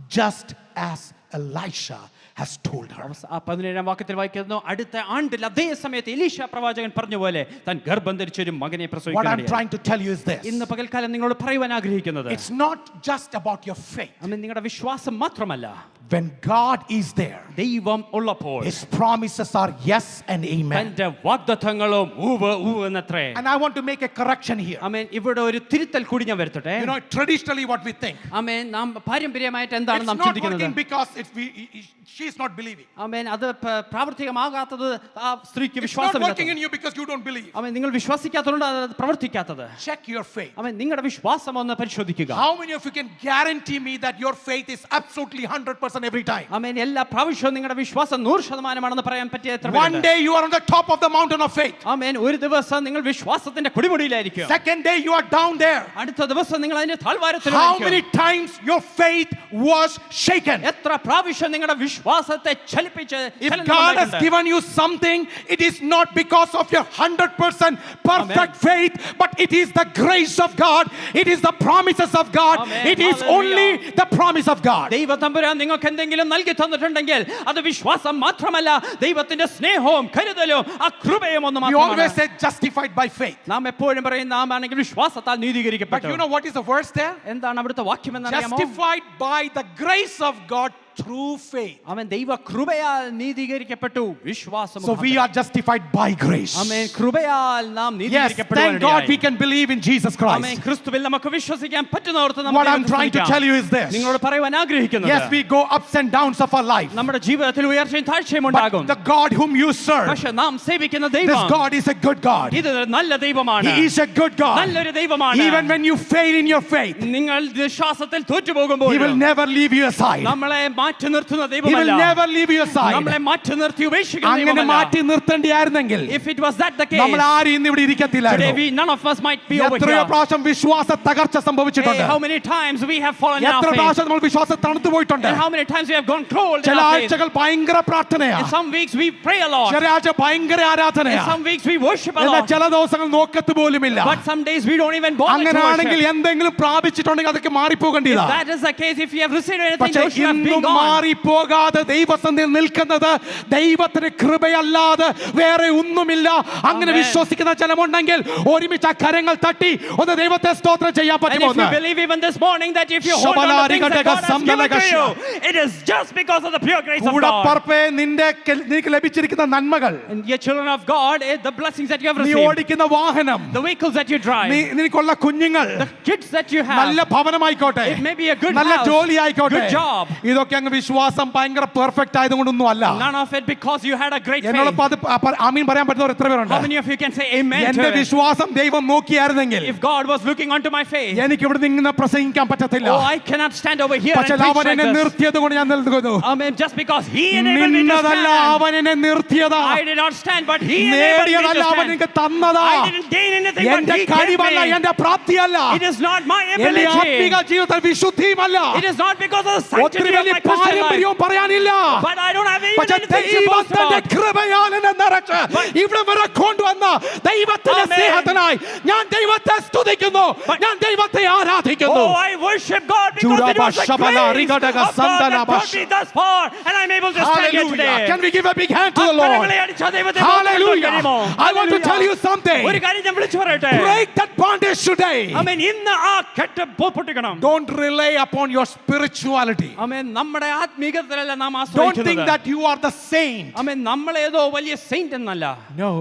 just as Elisha has told her. 17-ാം വാക്യത്തിൽ വായിക്കുന്നു, അടുത്ത ആണ്ടിൽ അതേ സമയത്ത് എലീശ പ്രവാചകൻ പറഞ്ഞ പോലെ താൻ ഗർഭം ധരിച്ച ഒരു മകനെ What I'm പ്രസവിക്കുകയാണ്. trying to tell you is this. ഇന്ന് പകൽക്കാലം നിങ്ങളോട് പറയുവാൻ ആഗ്രഹിക്കുന്നത്, It's not just about your faith. നിങ്ങളുടെ വിശ്വാസം മാത്രമല്ല, When God is there, ദൈവം ഉള്ളപ്പോൾ His promises are yes and amen. തന്റെ വാഗ്ദത്തങ്ങളും ഉവ്വ് ഉവ്വ് എന്നത്രേ. And I want to make a correction here. ആമേൻ. ഇവിടെ ഒരു തിരുത്തൽ കൂടി ഞാൻ വരുത്തട്ടെ. You know, traditionally what we think. ആമേൻ. നാം പാരമ്പര്യമായിട്ട് എന്താണ് It's നാം not ചിന്തിക്കുന്നത്? working because she's not believing. ആമേൻ. അത് പ്രാവർത്തികമാകാത്തത് ആ സ്ത്രീക്ക് It's not working വിശ്വാസമില്ല. in you because you don't believe. ആമേൻ. നിങ്ങൾ വിശ്വസിക്കാത്തതുകൊണ്ട് അത് പ്രവർത്തിക്കാത്തത്. Check your faith. ആമേൻ. നിങ്ങളുടെ വിശ്വാസം ഒന്ന് പരിശോധിക്കുക. How many of you can guarantee me that your faith is absolutely 100% every time? ആമേൻ. എല്ലാ പ്രാവശ്യവും നിങ്ങളുടെ വിശ്വാസം 100% പറയാൻ പറ്റിയ എത്ര One പേരുണ്ട്? day you are on the top of the mountain of faith. ആമേൻ. ഒരു ദിവസം നിങ്ങൾ വിശ്വാസത്തിന്റെ കൊടുമുടിയിലായിരിക്കും. Second day you are down there. അടുത്ത ദിവസം നിങ്ങൾ അതിന്റെ How താഴ്വാരത്തിലായിരിക്കും. many times your faith was shaken? എത്ര പ്രാവശ്യം നിങ്ങളുടെ വിശ്വാസത്തെ ചലിപ്പിച്ച് If God has given you something, it is not because of your 100% perfect faith, but it is the grace of God. It is the promises of God. Amen. It is Hallelujah. only the promise of God. ദൈവതമ്പുരാൻ നിങ്ങൾക്ക് എന്തെങ്കിലും നൽകി തന്നിട്ടുണ്ടെങ്കിൽ അത് വിശ്വാസം മാത്രമല്ല, ദൈവത്തിന്റെ സ്നേഹവും കരുതലും ആ കൃപയും ഒന്ന് We always മാത്രമാണ്. say justified by faith. നാം എപ്പോഴും പറയും നാം ആണെങ്കിൽ വിശ്വാസത്താൽ But നീതീകരിക്കപ്പെട്ടു. you know what is the verse there? എന്താണ് അവിടുത്തെ വാക്യം എന്നറിയാമോ? Justified by the grace of God through faith. അവൻ ദൈവ കൃപയാൽ നീതീകരിക്കപ്പെട്ടു വിശ്വാസം So we are justified by grace. ആമേൻ. കൃപയാൽ നാം Yes, thank God we നീതീകരിക്കപ്പെടുവാനിടയായി. can believe in Jesus Christ. ആമേൻ. ക്രിസ്തുവിൽ നമുക്ക് വിശ്വസിക്കാൻ പറ്റുന്നവർക്ക് What I'm trying to tell you is this. നിങ്ങളോട് പറയുവാൻ ആഗ്രഹിക്കുന്നത്, Yes, we go ups and downs of our life. നമ്മുടെ ജീവിതത്തിൽ ഉയർച്ചയും താഴ്ചയും ഉണ്ടാകും. But the God whom you serve, പക്ഷെ നാം സേവിക്കുന്ന this ദൈവം God is a good God. ഇത് നല്ല ദൈവമാണ്. He is a good God. നല്ലൊരു ദൈവമാണ്. Even when you fail in your faith, നിങ്ങൾ വിശ്വാസത്തിൽ തോറ്റുപോകുമ്പോൾ He will never leave you aside. നമ്മളെ മാറ്റി നിർത്തുന്ന He will ദൈവമല്ല. never leave you aside. നമ്മളെ മാറ്റി നിർത്തി ഉപേക്ഷിക്കുന്ന അങ്ങനെ ദൈവമല്ല. മാറ്റി നിർത്തേണ്ടിയായിരുന്നെങ്കിൽ If it was that the case, നമ്മൾ ആരും ഇന്ന് ഇവിടെ today ഇരിക്കത്തില്ലായിരുന്നു. none of us might be over എത്രയോ here. പ്രാവശ്യം വിശ്വാസ തകർച്ച Hey, സംഭവിച്ചിട്ടുണ്ട്. how many times we have fallen in എത്ര our faith, പ്രാവശ്യം നമ്മൾ വിശ്വാസം തണുത്തു പോയിട്ടുണ്ട്. and how many times we have gone cold in ചില our faith. ആഴ്ചകൾ ഭയങ്കര പ്രാർത്ഥനയാ, In some weeks we pray a lot. ചില ആഴ്ച ഭയങ്കര In ആരാധനയാ, some weeks we worship a എന്നാൽ lot. ചില ദിവസങ്ങൾ നോക്കത്ത് പോലുമില്ല. But some days we don't even bother to അങ്ങനെയാണെങ്കിൽ worship. എന്തെങ്കിലും പ്രാപിച്ചിട്ടുണ്ടെങ്കിൽ അതൊക്കെ If മാറിപ്പോകേണ്ടതാ. that is the case, if you have received anything, പക്ഷെ those should have been ഇന്നും gone. മാറിപ്പോകാതെ ദൈവസന്നിധിയിൽ നിൽക്കുന്നത് ദൈവത്തിന് കൃപയല്ലാതെ വേറെ ഒന്നുമില്ല. അങ്ങനെ Amen. വിശ്വസിക്കുന്ന ജനമുണ്ടെങ്കിൽ ഒരുമിച്ച് ആ കരങ്ങൾ തട്ടി ഒന്ന് ദൈവത്തെ സ്തോത്രം ചെയ്യാൻ And പറ്റുമോ? if you believe even this morning that if you hold on to things that God has given to you, it is just because of the pure grace of കൂടെ God. പറപ്പേ നിനക്ക് ലഭിച്ചിരിക്കുന്ന നന്മകൾ, And your children of God, the blessings that you have നീ received, ഓടിക്കുന്ന വാഹനം, the vehicles that you drive, നിനക്കുള്ള കുഞ്ഞുങ്ങൾ, the kids that you നല്ല have, ഭവനമായിക്കോട്ടെ, it may be a good നല്ല house, ജോലി ആയിക്കോട്ടെ, good job. ഇതൊക്കെ അങ്ങ് വിശ്വാസം ഭയങ്കര പെർഫെക്റ്റ് ആയതുകൊണ്ടൊന്നും അല്ല. None of it because you had a great എന്നോട് faith. ആമീൻ പറയാൻ പറ്റുന്നവർ എത്ര പേരുണ്ട്? How many of you can say amen to എന്റെ it? വിശ്വാസം ദൈവം നോക്കിയായിരുന്നെങ്കിൽ If God was looking onto my faith, എനിക്ക് ഇവിടെ നിന്ന് പ്രസംഗിക്കാൻ പറ്റത്തില്ല. oh, I cannot stand over here and പക്ഷെ preach അവൻ like എന്നെ this. നിർത്തിയത് കൊണ്ട് ഞാൻ നിൽക്കുന്നു. Amen. Just because He enabled me to നിന്നതല്ല, stand, അവൻ എന്നെ നിർത്തിയതാ. I did not stand, but He enabled me നേടിയതല്ല, to അവൻ stand. എനിക്ക് തന്നതാ. I didn't gain anything, but എന്റെ He gave കഴിവല്ല, me. എന്റെ പ്രാപ്തിയല്ല, It is not my എന്റെ ability. ആത്മീക ജീവിതത്തിൽ വിശുദ്ധിയുമല്ല. It is not because of the ഒത്തിരി sanctity of വലിയ my Christian life. പാരമ്പര്യവും പറയാനില്ല. But I don't have even പക്ഷെ anything to boast ദൈവത്തിന്റെ about. കൃപയാൽ എന്നെ നിറച്ച് ഇവിടെ വരെ കൊണ്ടുവന്ന ദൈവത്തിന്റെ Amen. സ്നേഹത്തിനായി ഞാൻ ദൈവത്തെ സ്തുതിക്കുന്നു, ഞാൻ ദൈവത്തെ ആരാധിക്കുന്നു. Oh, I worship God because it was the grace of God that brought me thus far, and I'm able to stand here Hallelujah. today. Can we give a big hand to the Lord? കരങ്ങളെ അടിച്ച ദൈവത്തെ മഹത്വപ്പെടുത്താൻ Hallelujah. കഴിയുമോ? I want to tell you something. ഒരു കാര്യം ഞാൻ വിളിച്ചു പറയട്ടെ. Break that bondage today. ആമേൻ. ഇന്ന് ആ കെട്ട് പൊട്ടിക്കണം. Don't rely upon your spirituality. ആമേൻ. നമ്മുടെ ആത്മീകതയിലല്ല നാം Don't ആശ്രയിക്കുന്നത്. think that you are the saint. ആമേൻ. നമ്മളേതോ വലിയ സെയിന്റ് എന്നല്ല. No.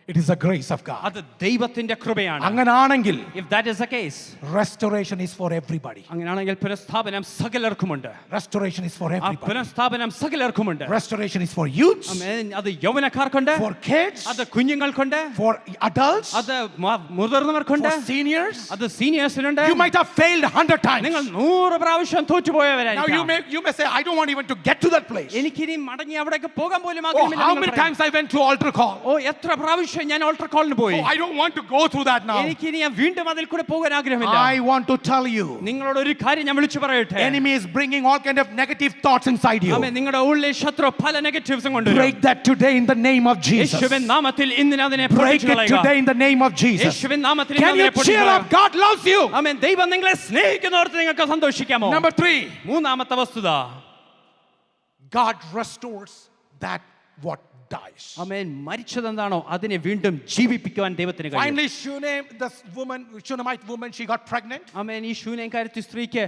It is the grace of God. അത് ദൈവത്തിന്റെ കൃപയാണ്. അങ്ങനാണെങ്കിൽ If that is the case, restoration is for everybody. അങ്ങനെയാണെങ്കിൽ പുനഃസ്ഥാപനം സകലർക്കുമുണ്ട്. Restoration is for ആ everybody. പുനഃസ്ഥാപനം സകലർക്കുമുണ്ട്. Restoration is for youths, ആമേൻ. അത് യൗവനക്കാർക്കുണ്ട്, for kids, അത് കുഞ്ഞുങ്ങൾക്കുണ്ട്, for adults, അത് മുതിർന്നവർക്കുണ്ട്, for seniors. അത് സീനിയേഴ്സിനുണ്ട്. You might have failed 100 നിങ്ങൾ times. 100 പ്രാവശ്യം Now തോറ്റുപോയവരായിരിക്കാം. you may say, I don't want even to get to that place. എനിക്കിനി മടങ്ങി അവിടേക്ക് പോകാൻ പോലും Oh, ആഗ്രഹമില്ല. how നിങ്ങൾ many പറയും. times I went to altar call. ഓ, എത്ര പ്രാവശ്യം പ്രാവശ്യം ഞാൻ altar callന് പോയി. I don't want to go through that now. എനിക്ക് ഇനി വീണ്ടും അതിൽ കൂടെ പോകാൻ ആഗ്രഹമില്ല. I want to tell you, നിങ്ങളോട് ഒരു കാര്യം ഞാൻ വിളിച്ചു പറയട്ടെ. enemy is bringing all kind of negative thoughts inside you. ആമേൻ. നിങ്ങളുടെ ഉള്ളിൽ ശത്രു പല നെഗറ്റീവ്സും കൊണ്ടുവരും. Break that today in the name of Jesus. യേശുവിൻ നാമത്തിൽ ഇന്ന് അതിനെ Break പൊട്ടിച്ചു it കളയുക. today in the name of Jesus. യേശുവിൻ നാമത്തിൽ Can ഇന്ന് you അതിനെ പൊട്ടിച്ചു cheer കളയുക. up? God loves you. ആമേൻ. ദൈവം നിങ്ങളെ സ്നേഹിക്കുന്നവർക്ക് നിങ്ങൾക്ക് സന്തോഷിക്കാമോ? Number 3, മൂന്നാമത്തെ വസ്തുത, God restores that what dies. ആമേൻ. മരിച്ചതെന്താണോ അതിനെ വീണ്ടും ജീവിപ്പിക്കുവാൻ ദൈവത്തിന് കഴിയും. Finally, Shunammite woman, she got pregnant. ആമേൻ. ഈ ശൂനേംകാരത്തി സ്ത്രീക്ക്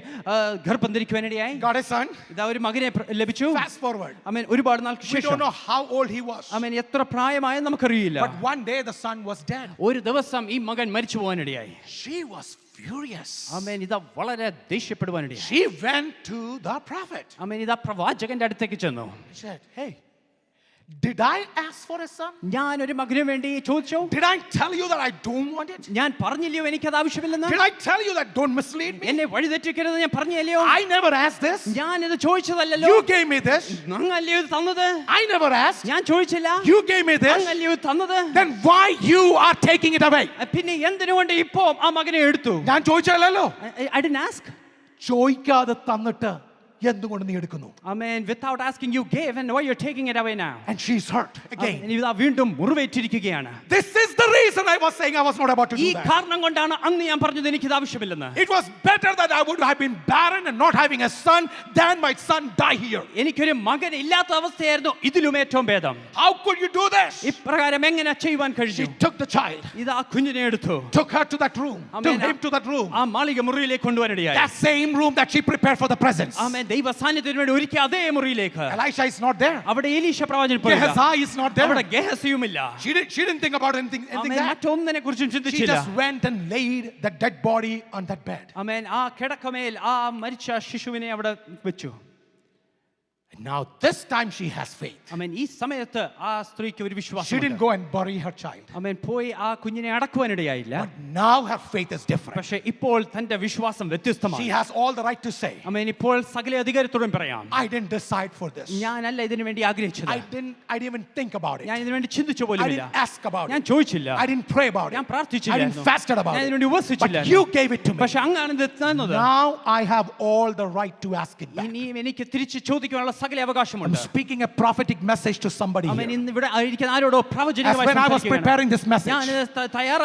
ഗർഭം ധരിക്കുവാനിടയായി. Got a son. ഇതാ ഒരു മകനെ ലഭിച്ചു. Fast forward. ആമേൻ. ഒരുപാട് നാൾക്ക് We don't ശേഷം know how old he was. ആമേൻ എത്ര പ്രായമായെന്ന് നമുക്കറിയില്ല. But one day the son was dead. ഒരു ദിവസം ഈ മകൻ മരിച്ചു പോകാനിടയായി. She was furious. ആമേൻ. ഇതാ വളരെ ദേഷ്യപ്പെടുവാനിടയായി. She went to the prophet. ആമേൻ. ഇതാ പ്രവാചകന്റെ അടുത്തേക്ക് ചെന്നു. She said, hey, did I ask for a son? ഞാൻ ഒരു മകന് വേണ്ടി ചോദിച്ചു. Did I tell you that I don't want it? ഞാൻ പറഞ്ഞില്ലയോ എനിക്കത് ആവശ്യമില്ലെന്ന്? Did I tell you that don't mislead me? എന്നെ വഴിതെറ്റിക്കരുത് ഞാൻ പറഞ്ഞില്ലയോ? I never asked this. ഞാൻ ഇത് ചോദിച്ചതല്ലല്ലോ. You gave me this. അങ്ങല്ലയോ ഇത് തന്നത്? I never asked. ഞാൻ ചോദിച്ചില്ല. You gave me this. അങ്ങല്ലയോ ഇത് തന്നത്? Then why you are taking it away? പിന്നെ എന്തിനുകൊണ്ട് ഇപ്പോ ആ മകനെ എടുത്തു? ഞാൻ ചോദിച്ചല്ലോ. I didn't ask. ചോദിക്കാതെ തന്നിട്ട് എന്തുകൊണ്ട് നീ എടുക്കുന്നു? Amen. Without asking you gave, and why you're taking it away now? And she's hurt again. ഇതാ വീണ്ടും മുറിവേറ്റിരിക്കുകയാണ്. This is the reason I was saying I was not about to do ഈ that. കാരണം കൊണ്ടാണ് അന്ന് ഞാൻ പറഞ്ഞത് എനിക്കിത് ആവശ്യമില്ലെന്ന്. It was better that I would have been barren and not having a son than my son die here. എനിക്കൊരു മകൻ ഇല്ലാത്ത അവസ്ഥയായിരുന്നു ഇതിലും ഏറ്റവും ഭേദം. How could you do this? ഇപ്രകാരം എങ്ങനെ ചെയ്യുവാൻ She കഴിഞ്ഞു? took the child, ഇതാ കുഞ്ഞിനെ എടുത്തു. took her to that room, took him to that room. ആ മാളിക മുറിയിലേക്ക് കൊണ്ടുവരികയായി. That same room that she prepared for the presence. ആമേൻ. ദൈവ സാന്നിധ്യത്തിന് വേണ്ടി ഒരുക്കിയ അതേ മുറിയിലേക്ക്. Elisha is not there. അവിടെ എലീശ പ്രവാചകൻ പോയില്ല. Gehazi is not അവിടെ there. ഗെഹസിയുമില്ല. She didn't think about anything amen. that. മറ്റൊന്നിനെ കുറിച്ചും She ചിന്തിച്ചില്ല. just went and laid the dead body on that bed. ആമേൻ. ആ കിടക്കമേൽ ആ മരിച്ച ശിശുവിനെ അവിടെ വെച്ചു. Now this time she has faith. ആമേൻ. ഈ സമയത്ത് ആ സ്ത്രീക്ക് ഒരു She വിശ്വാസം. didn't go and bury her child. ആമേൻ. പോയി ആ കുഞ്ഞിനെ അടക്കുവാനിടയായില്ല. But now her faith is different. പക്ഷേ ഇപ്പോൾ തന്റെ വിശ്വാസം She വ്യത്യസ്തമാണ്. has all the right to say, ആമേൻ. ഇപ്പോൾ സകല അധികാരത്തോടും പറയാം, I didn't decide for this. ഞാനല്ല ഇതിനു വേണ്ടി ആഗ്രഹിച്ചത്. I didn't even think about ഞാൻ it. ഇതിനു വേണ്ടി ചിന്തിച്ചു I പോലുമില്ല. didn't ask about ഞാൻ it. ചോദിച്ചില്ല. I didn't pray about ഞാൻ it. I പ്രാർത്ഥിച്ചില്ല. didn't fasted about ഞാൻ it. ഇതിനു വേണ്ടി ഉപവസിച്ചില്ല. But you gave it to me. പക്ഷെ അങ്ങാണ് ഇത് തന്നത്. Now I have all the right to ask it back. ഇനിയും എനിക്ക് തിരിച്ച് ചോദിക്കാനുള്ള സകല അവകാശമുണ്ട്. I'm speaking a prophetic message to somebody amen. here. ഇന്ന് ഇവിടെ ഇരിക്കുന്ന ആരോടോ As പ്രവചനമായി when I was preparing this message,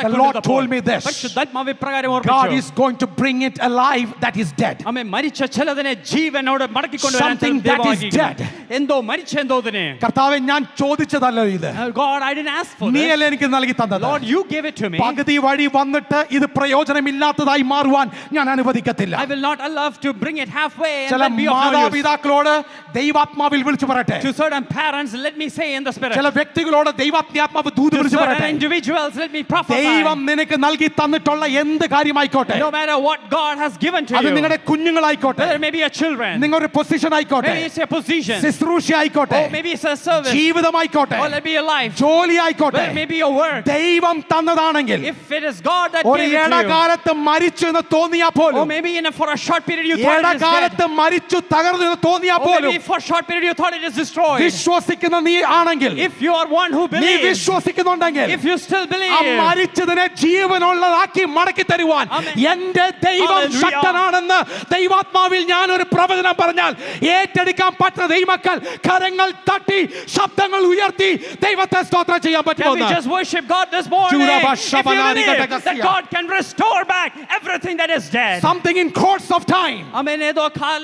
the Lord told me this. പരിശുദ്ധാത്മാവ് ഇപ്രകാരം God ഓർമ്മിച്ചു. is going to bring it alive that is dead. ആമേൻ. മരിച്ച ചിലതിനെ ജീവനോട് മടക്കിക്കൊണ്ടുവരാൻ Something that is dead. എന്തോ മരിച്ച എന്തോതിനെ. കർത്താവേ, ഞാൻ ചോദിച്ചതല്ലോ ഇത്. God, I didn't ask for നീ this. അല്ലേ എനിക്ക് നൽകി തന്നത്. Lord, you gave it to me. പകുതി വഴി വന്നിട്ട് ഇത് പ്രയോജനമില്ലാത്തതായി മാറുവാൻ ഞാൻ അനുവദിക്കത്തില്ല. I will not allow to bring it halfway and ചില then be of no use. മാതാപിതാക്കളോട് ദൈവാത്മാവിൽ വിളിച്ചു പറയട്ടെ. To certain parents, let me say in the spirit. ചില വ്യക്തികളോട് ദൈവാത്മാവ് ദൂത് To വിളിച്ചു certain പറയട്ടെ. individuals, let me prophesy. ദൈവം നിനക്ക് നൽകി തന്നിട്ടുള്ള എന്ത് കാര്യമായിക്കോട്ടെ, No matter what God has given to അത് you, നിങ്ങളുടെ കുഞ്ഞുങ്ങളായിക്കോട്ടെ, whether maybe your children, നിങ്ങളുടെ പൊസിഷൻ ആയിക്കോട്ടെ, maybe it's a position, ശുശ്രൂഷ ആയിക്കോട്ടെ, or maybe it's a service, ജീവിതമായിക്കോട്ടെ, or maybe your life, ജോലി ആയിക്കോട്ടെ, whether maybe your work. ദൈവം തന്നതാണെങ്കിൽ If it is God that ഒരു gave it to you, ഇടകാലത്ത് മരിച്ചു എന്ന് തോന്നിയാ or പോലും, maybe for a short period you thought it is dead, ഇടകാലത്ത് മരിച്ചു തകർന്നു എന്ന് തോന്നിയാ or പോലും, maybe for a short period you thought it is destroyed. വിശ്വസിക്കുന്ന നീ ആണെങ്കിൽ, If you are one who നീ believes, വിശ്വസിക്കുന്നുണ്ടെങ്കിൽ, if you still ആ believe, മരിച്ചതിനെ ജീവനുള്ളതാക്കി മടക്കി തരുവാൻ Amen. എന്റെ ദൈവം Hallelujah. ശക്തനാണെന്ന് ദൈവാത്മാവിൽ ഞാൻ ഒരു പ്രവചനം പറഞ്ഞാൽ ഏറ്റെടുക്കാൻ പറ്റുന്ന ദൈവമക്കൾ കരങ്ങൾ തട്ടി ശബ്ദങ്ങൾ ഉയർത്തി ദൈവത്തെ സ്തോത്രം ചെയ്യാൻ can we പറ്റുമോ? just worship God this morning? If you believe that God can restore back everything that is dead. Something in course of time, Amen. ഏതോ കാല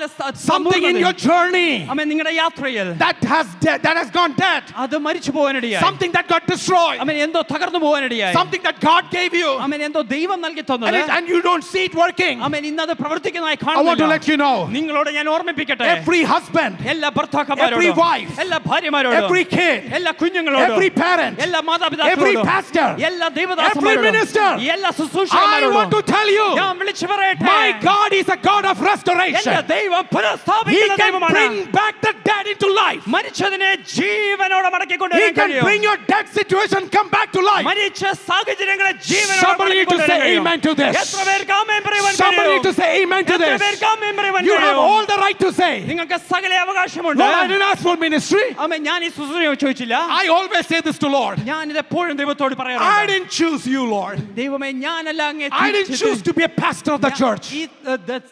something in your journey Amen. നിങ്ങളുടെ യാത്രയിൽ that has gone dead, അത് മരിച്ചു പോകാനിടയായി. something that got destroyed, Amen. എന്തോ തകർന്നു പോകാനിടയായി. something that God gave you, Amen. എന്തോ ദൈവം നൽകി തന്നത്. and you don't see it working. Amen. ഇന്നത് പ്രവർത്തിക്കുന്നതായി I want to കാണുന്നില്ല. let you know, നിങ്ങളോട് ഞാൻ ഓർമ്മിപ്പിക്കട്ടെ. every husband, എല്ലാ every ഭർത്താക്കന്മാരോടും, wife, എല്ലാ ഭാര്യമാരോടും, every kid, എല്ലാ കുഞ്ഞുങ്ങളോടും, every parent, എല്ലാ every മാതാപിതാക്കളോടും, pastor, എല്ലാ every ദൈവദാസന്മാരോടും, minister, എല്ലാ I ശുശ്രൂഷകന്മാരോടും want to tell you, ഞാൻ വിളിച്ചു പറയട്ടെ. my God is a God of എന്റെ restoration. ദൈവം He പുനഃസ്ഥാപിക്കുന്ന can ദൈവമാണ്. bring back back the dead into life. മരിച്ചതിനെ ജീവനോടെ He മടക്കിക്കൊണ്ടുവരാൻ can കഴിയും. bring your dead situation come back to life. മരിച്ച സാഹചര്യങ്ങളെ ജീവനോടെ Somebody need to say മടക്കിക്കൊണ്ടുവരാൻ കഴിയും. amen to this. എത്ര പേർക്ക് ആമേൻ പറയുവാൻ Somebody need to കഴിയും? say amen to എത്ര this. പേർക്ക് ആമേൻ പറയുവാൻ You have കഴിയും? all the right to say, നിങ്ങൾക്ക് സകല അവകാശമുണ്ട്. Lord, I didn't ask for ministry. ആമേൻ, ഞാൻ ഈ ശുശ്രൂഷ ചോദിച്ചില്ല. I always say this to Lord. ഞാൻ ഇത് എപ്പോഴും ദൈവത്തോട് I പറയാറുണ്ട്. didn't choose you, Lord. ദൈവമേ, ഞാനല്ല അങ്ങേ I didn't തിരിച്ചത്. choose to be a pastor of the church. ഈ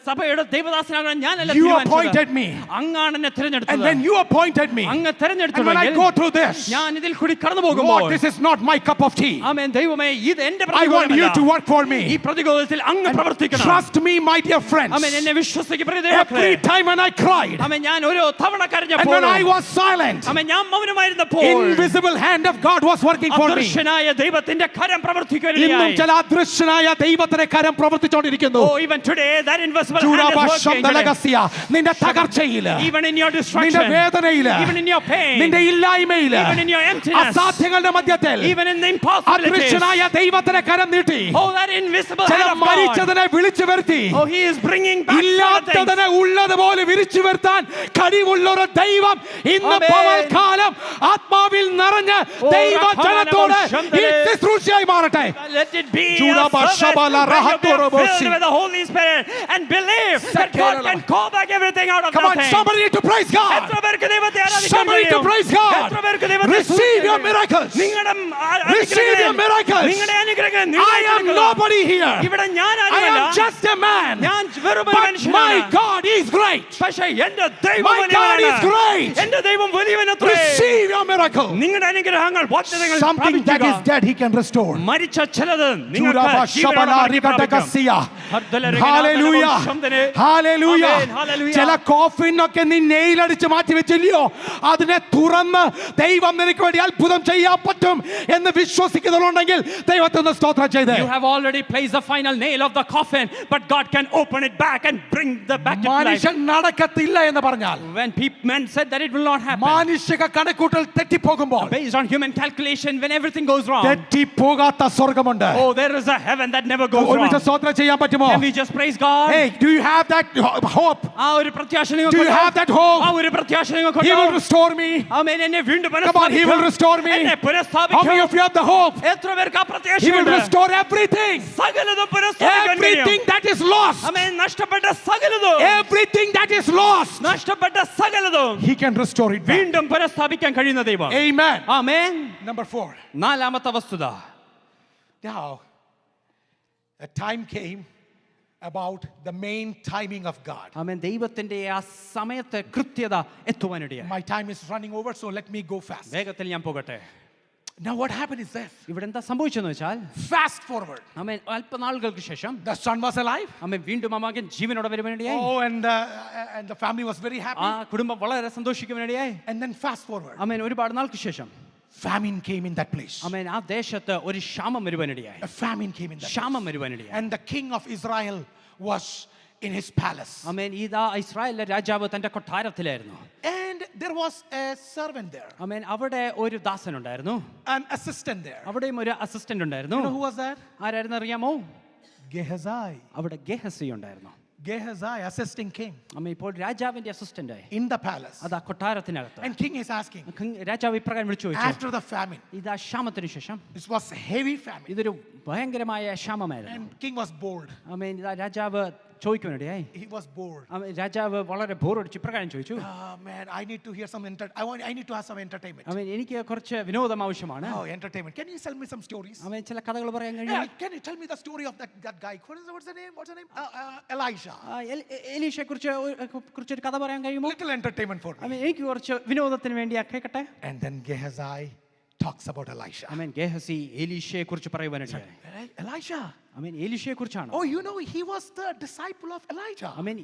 സഭയുടെ ദൈവദാസനാകാൻ ഞാനല്ല You തീരുമാനിച്ചത്. appointed me. അങ്ങാണ് എന്നെ And തിരഞ്ഞെടുത്തത്. when you appointed me, അങ്ങ് and when I തിരഞ്ഞെടുത്തുവെങ്കിൽ go through this, ഞാൻ ഇതിൽ കൂടി കടന്നു Lord, പോകുമ്പോൾ this is not my cup of tea. ആമേൻ, ദൈവമേ, ഇത് എന്റെ I want you to പ്രതികൂലമല്ല. work for ഈ me. പ്രതികൂലത്തിൽ അങ്ങ് പ്രവർത്തിക്കണം. Trust me, my dear friends. ആമേൻ, എന്നെ വിശ്വസിക്ക് പ്രിയ ദൈവമക്കളെ. Every time when I cried, ആമേൻ, ഞാൻ ഒരു തവണ and കരഞ്ഞപ്പോൾ, when I was silent, ആമേൻ, ഞാൻ മൗനമായിരുന്നപ്പോൾ invisible hand of God was working for me. അദൃശ്യനായ ദൈവത്തിന്റെ കരം ഇന്നും പ്രവർത്തിക്കുകയായി. ചില അദൃശ്യനായ ദൈവത്തിന്റെ കരം പ്രവർത്തിച്ചുകൊണ്ടിരിക്കുന്നു. Oh, even today that invisible hand is working today. നിന്റെ തകർച്ചയില്, Even in your നിന്റെ destruction, വേദനയില്, even in your pain, നിന്റെ ഇല്ലായ്മയില്, even in your emptiness, അസാധ്യങ്ങളുടെ മധ്യത്തിൽ even in the impossibilities. അദൃശ്യനായ ദൈവത്തിന്റെ കരം നീട്ടി Oh, that invisible ചില hand of God. മരിച്ചതിനെ വിളിച്ചു വരുത്തി Oh, he is bringing back some things. ഇല്ലാത്തതിനെ ഉള്ളതുപോലെ വിരിച്ചു വരുത്താൻ കഴിവുള്ള ഒരു ദൈവം ഇന്ന് Amen. പകൽക്കാലം ആത്മാവിൽ നിറഞ്ഞ് ദൈവജനത്തോട് ഈ ശുശ്രൂഷയായി മാറട്ടെ. Let it be a Jura service Bashabala where you be Rahatorobosi. filled with the Holy Spirit and believe that God can call back everything out of Come on, nothing. somebody need to praise God. എത്ര പേർക്ക് ദൈവത്തെ ആരാധിക്കാൻ Somebody to കഴിയും? praise God. എത്ര പേർക്ക് ദൈവത്തെ Receive your സ്തുതിക്കാൻ miracles. നിങ്ങളുടെ Receive your miracles. നിങ്ങളുടെ അനുഗ്രഹങ്ങൾ I am nobody here. ഇവിടെ ഞാൻ I ആരുമല്ല. am just a man. ഞാൻ വെറും ഒരു But മനുഷ്യനാണ്. my God is great. പക്ഷേ എന്റെ ദൈവം My God is വലിയവനാണ്. great. എന്റെ ദൈവം വലിയവനത്രേ. Receive your miracle. നിങ്ങളുടെ അനുഗ്രഹങ്ങൾ വാഗ്ദത്തങ്ങൾ Something that is പ്രാപിക്കുക. dead, He can restore. മരിച്ച ചിലത് നിങ്ങൾക്ക് Juraba ജീവനോടെ Shabala മടക്കി പ്രാപിക്കാം. Rikatakasia. ഹർദ്ദലരകനാഥന Hallelujah. വംശംതനെ. Hallelujah. Amen. Hallelujah. ചില കോഫിനൊക്കെ നീ നെയിലടിച്ച് മാറ്റി വെച്ചില്ലയോ, അതിനെ തുറന്ന് ദൈവം നിനക്ക് വേണ്ടി അത്ഭുതം ചെയ്യാൻ പറ്റും എന്ന് വിശ്വസിക്കുന്നുണ്ടെങ്കിൽ ദൈവത്തിന് സ്തോത്രം ചെയ്തേ. You have already placed the final nail of the coffin, but God can open it back and bring the back to life. മനുഷ്യൻ നടക്കത്തില്ല എന്ന് പറഞ്ഞാൽ, When men said that it will not happen, മാനുഷിക കണക്കൂട്ടൽ തെറ്റിപ്പോകുമ്പോൾ based on human calculation, when everything goes wrong, തെറ്റിപ്പോകാത്ത സ്വർഗമുണ്ട്. oh, there is a heaven that never goes ഒരുമിച്ച് wrong. സ്തോത്രം ചെയ്യാൻ പറ്റുമോ? Can we just praise God? Hey, do you have that hope? ആ ഒരു പ്രത്യാശ Do you നിങ്ങൾക്കുണ്ടോ? have that hope? ആ ഒരു പ്രത്യാശ He will നിങ്ങൾക്കുണ്ടോ? restore me. ആമേൻ, എന്നെ വീണ്ടും Come on, He will പുനഃസ്ഥാപിക്കും. restore me. എന്നെ How many പുനഃസ്ഥാപിക്കും. of you have the hope? എത്ര പേർക്ക് ആ He will പ്രത്യാശയുണ്ട്? restore everything. സകലതും പുനഃസ്ഥാപിക്കാൻ കഴിയും. Everything that is lost. ആമേൻ, നഷ്ടപ്പെട്ട സകലതും, Everything that is lost. നഷ്ടപ്പെട്ട സകലതും He can restore it back. വീണ്ടും പുനഃസ്ഥാപിക്കാൻ കഴിയുന്ന ദൈവം. Amen. ആമേൻ. Number 4. നാലാമത്തെ വസ്തുത, Now, a time came about the main timing of God. ആമേൻ, ദൈവത്തിന്റെ ആ സമയത്തെ കൃത്യത എത്തുവാനിടയായി. My time is running over, so let me go fast. വേഗത്തിൽ ഞാൻ പോകട്ടെ. Now, what happened is this. ഇവിടെ എന്താ സംഭവിച്ചെന്ന് വെച്ചാൽ, Fast forward. ആമേൻ, അല്പനാളുകൾക്ക് ശേഷം The son was alive. ആമേൻ വീണ്ടും ആ മകൻ ജീവനോടെ വരുവാനിടയായി. Oh, and the family was very happy. ആ കുടുംബം വളരെ സന്തോഷിക്കുവാനിടയായി. And then fast forward. ആമേൻ, ഒരുപാട് നാൾക്ക് ശേഷം Famine came in that place. ആമേൻ, ആ ദേശത്ത് ഒരു ക്ഷാമം വരുവാനിടയായി. A famine came in that place. ക്ഷാമം വരുവാനിടയായി. And the king of Israel was in his palace. ആമേൻ, ഇതാ ഇസ്രായേലിലെ രാജാവ് തന്റെ കൊട്ടാരത്തിലായിരുന്നു. And there was a servant there, ആമേൻ, അവിടെ ഒരു ദാസനുണ്ടായിരുന്നു. an assistant there. അവിടെയും ഒരു അസിസ്റ്റന്റ് ഉണ്ടായിരുന്നു. You know who was that? ആരായിരുന്നു അറിയാമോ? Gehazi. അവിടെ ഗെഹസി ഉണ്ടായിരുന്നു. Gehazi, assisting king ആമേൻ, ഇപ്പോൾ രാജാവിന്റെ അസിസ്റ്റന്റ് in the palace. അതാ കൊട്ടാരത്തിനകത്ത്. And king is asking, രാജാവ് ഇപ്രകാരം വിളിച്ചു ചോദിച്ചു, after the famine, ഇതാ ക്ഷാമത്തിന് ശേഷം, this was heavy famine, ഇതൊരു ഭയങ്കരമായ ക്ഷാമമായിരുന്നു. and king was bored. ആമേൻ, ഇതാ രാജാവ് ചോദിക്കുവാനിടയായി. He was bored. ആമേൻ, രാജാവ് വളരെ ബോറടിച്ച് ഇപ്രകാരം ചോദിച്ചു, Man, I need to hear some I need to have some entertainment. ആമേൻ, എനിക്ക് കുറച്ച് വിനോദം ആവശ്യമാണ്. Oh, entertainment. Can you tell me some stories? ആമേൻ, ചില കഥകൾ പറയാൻ Yeah, കഴിയും. can you tell me the story of that guy? What's the name? Elijah. എലീഷയെ കുറിച്ചൊരു കഥ പറയാൻ കഴിയുമോ? Little entertainment for me. ആമേൻ, എനിക്ക് കുറച്ച് വിനോദത്തിന് വേണ്ടി കേൾക്കട്ടെ. And then Gehazi talks about Elisha. ആമേൻ, ഗെഹസി എലീഷയെ കുറിച്ച് പറയുവാനിടയായി. Elisha. ആമേൻ, എലീഷയെ കുറിച്ചാണ്. Oh, you know, he was the disciple of Elijah. ആമേൻ,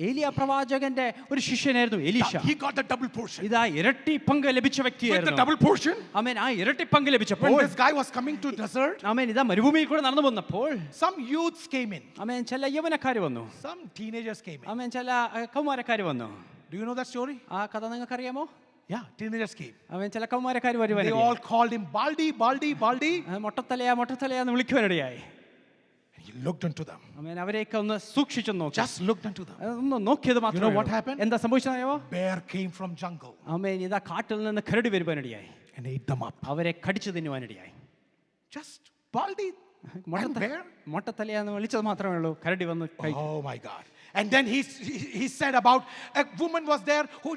ഏലിയ പ്രവാചകന്റെ ഒരു ശിഷ്യനായിരുന്നു Elisha. He got the double portion. ഇതാ ഇരട്ടി പങ്ക് ലഭിച്ച With the വ്യക്തിയായിരുന്നു. double portion, ആമേൻ, ആ ഇരട്ടി പങ്ക് when ലഭിച്ചപ്പോൾ, this guy was coming to desert, ആമേൻ, ഇതാ മരുഭൂമിയിൽ കൂടെ നടന്നു വന്നപ്പോൾ, some youths came in. ആമേൻ, ചില യൗവനക്കാർ വന്നു. Some teenagers came in. ആമേൻ, ചില കൗമാരക്കാർ വന്നു. Do you know that story? ആ കഥ നിങ്ങൾക്ക് അറിയാമോ? Yeah, teenagers came. ആമേൻ, ചില കൗമാരക്കാർ They വരുവാനിടയായി. all called him Baldi, Baldi, Baldi. മൊട്ടത്തലയാ മൊട്ടത്തലയാ എന്ന് വിളിക്കുവാനിടയായി. And he looked into them. ആമേൻ അവരെയൊക്കെ ഒന്ന് സൂക്ഷിച്ചു നോക്കി. Just looked into them. ഒന്ന് നോക്കിയത് You know what മാത്രമേ. happened? എന്താ സംഭവിച്ചതറിയാമോ? Bear came from jungle ആമേൻ ഇതാ കാട്ടിൽ നിന്ന് കരടി വരുവാനിടയായി. and ate them up. അവരെ കടിച്ചു തിന്നുവാനിടയായി. Just baldy and bear. മൊട്ടത്തലയാന്ന് വിളിച്ചത് മാത്രമേ ഉള്ളൂ. കരടി വന്ന് കഴിച്ചു. Oh my God. And then he said about a woman was there who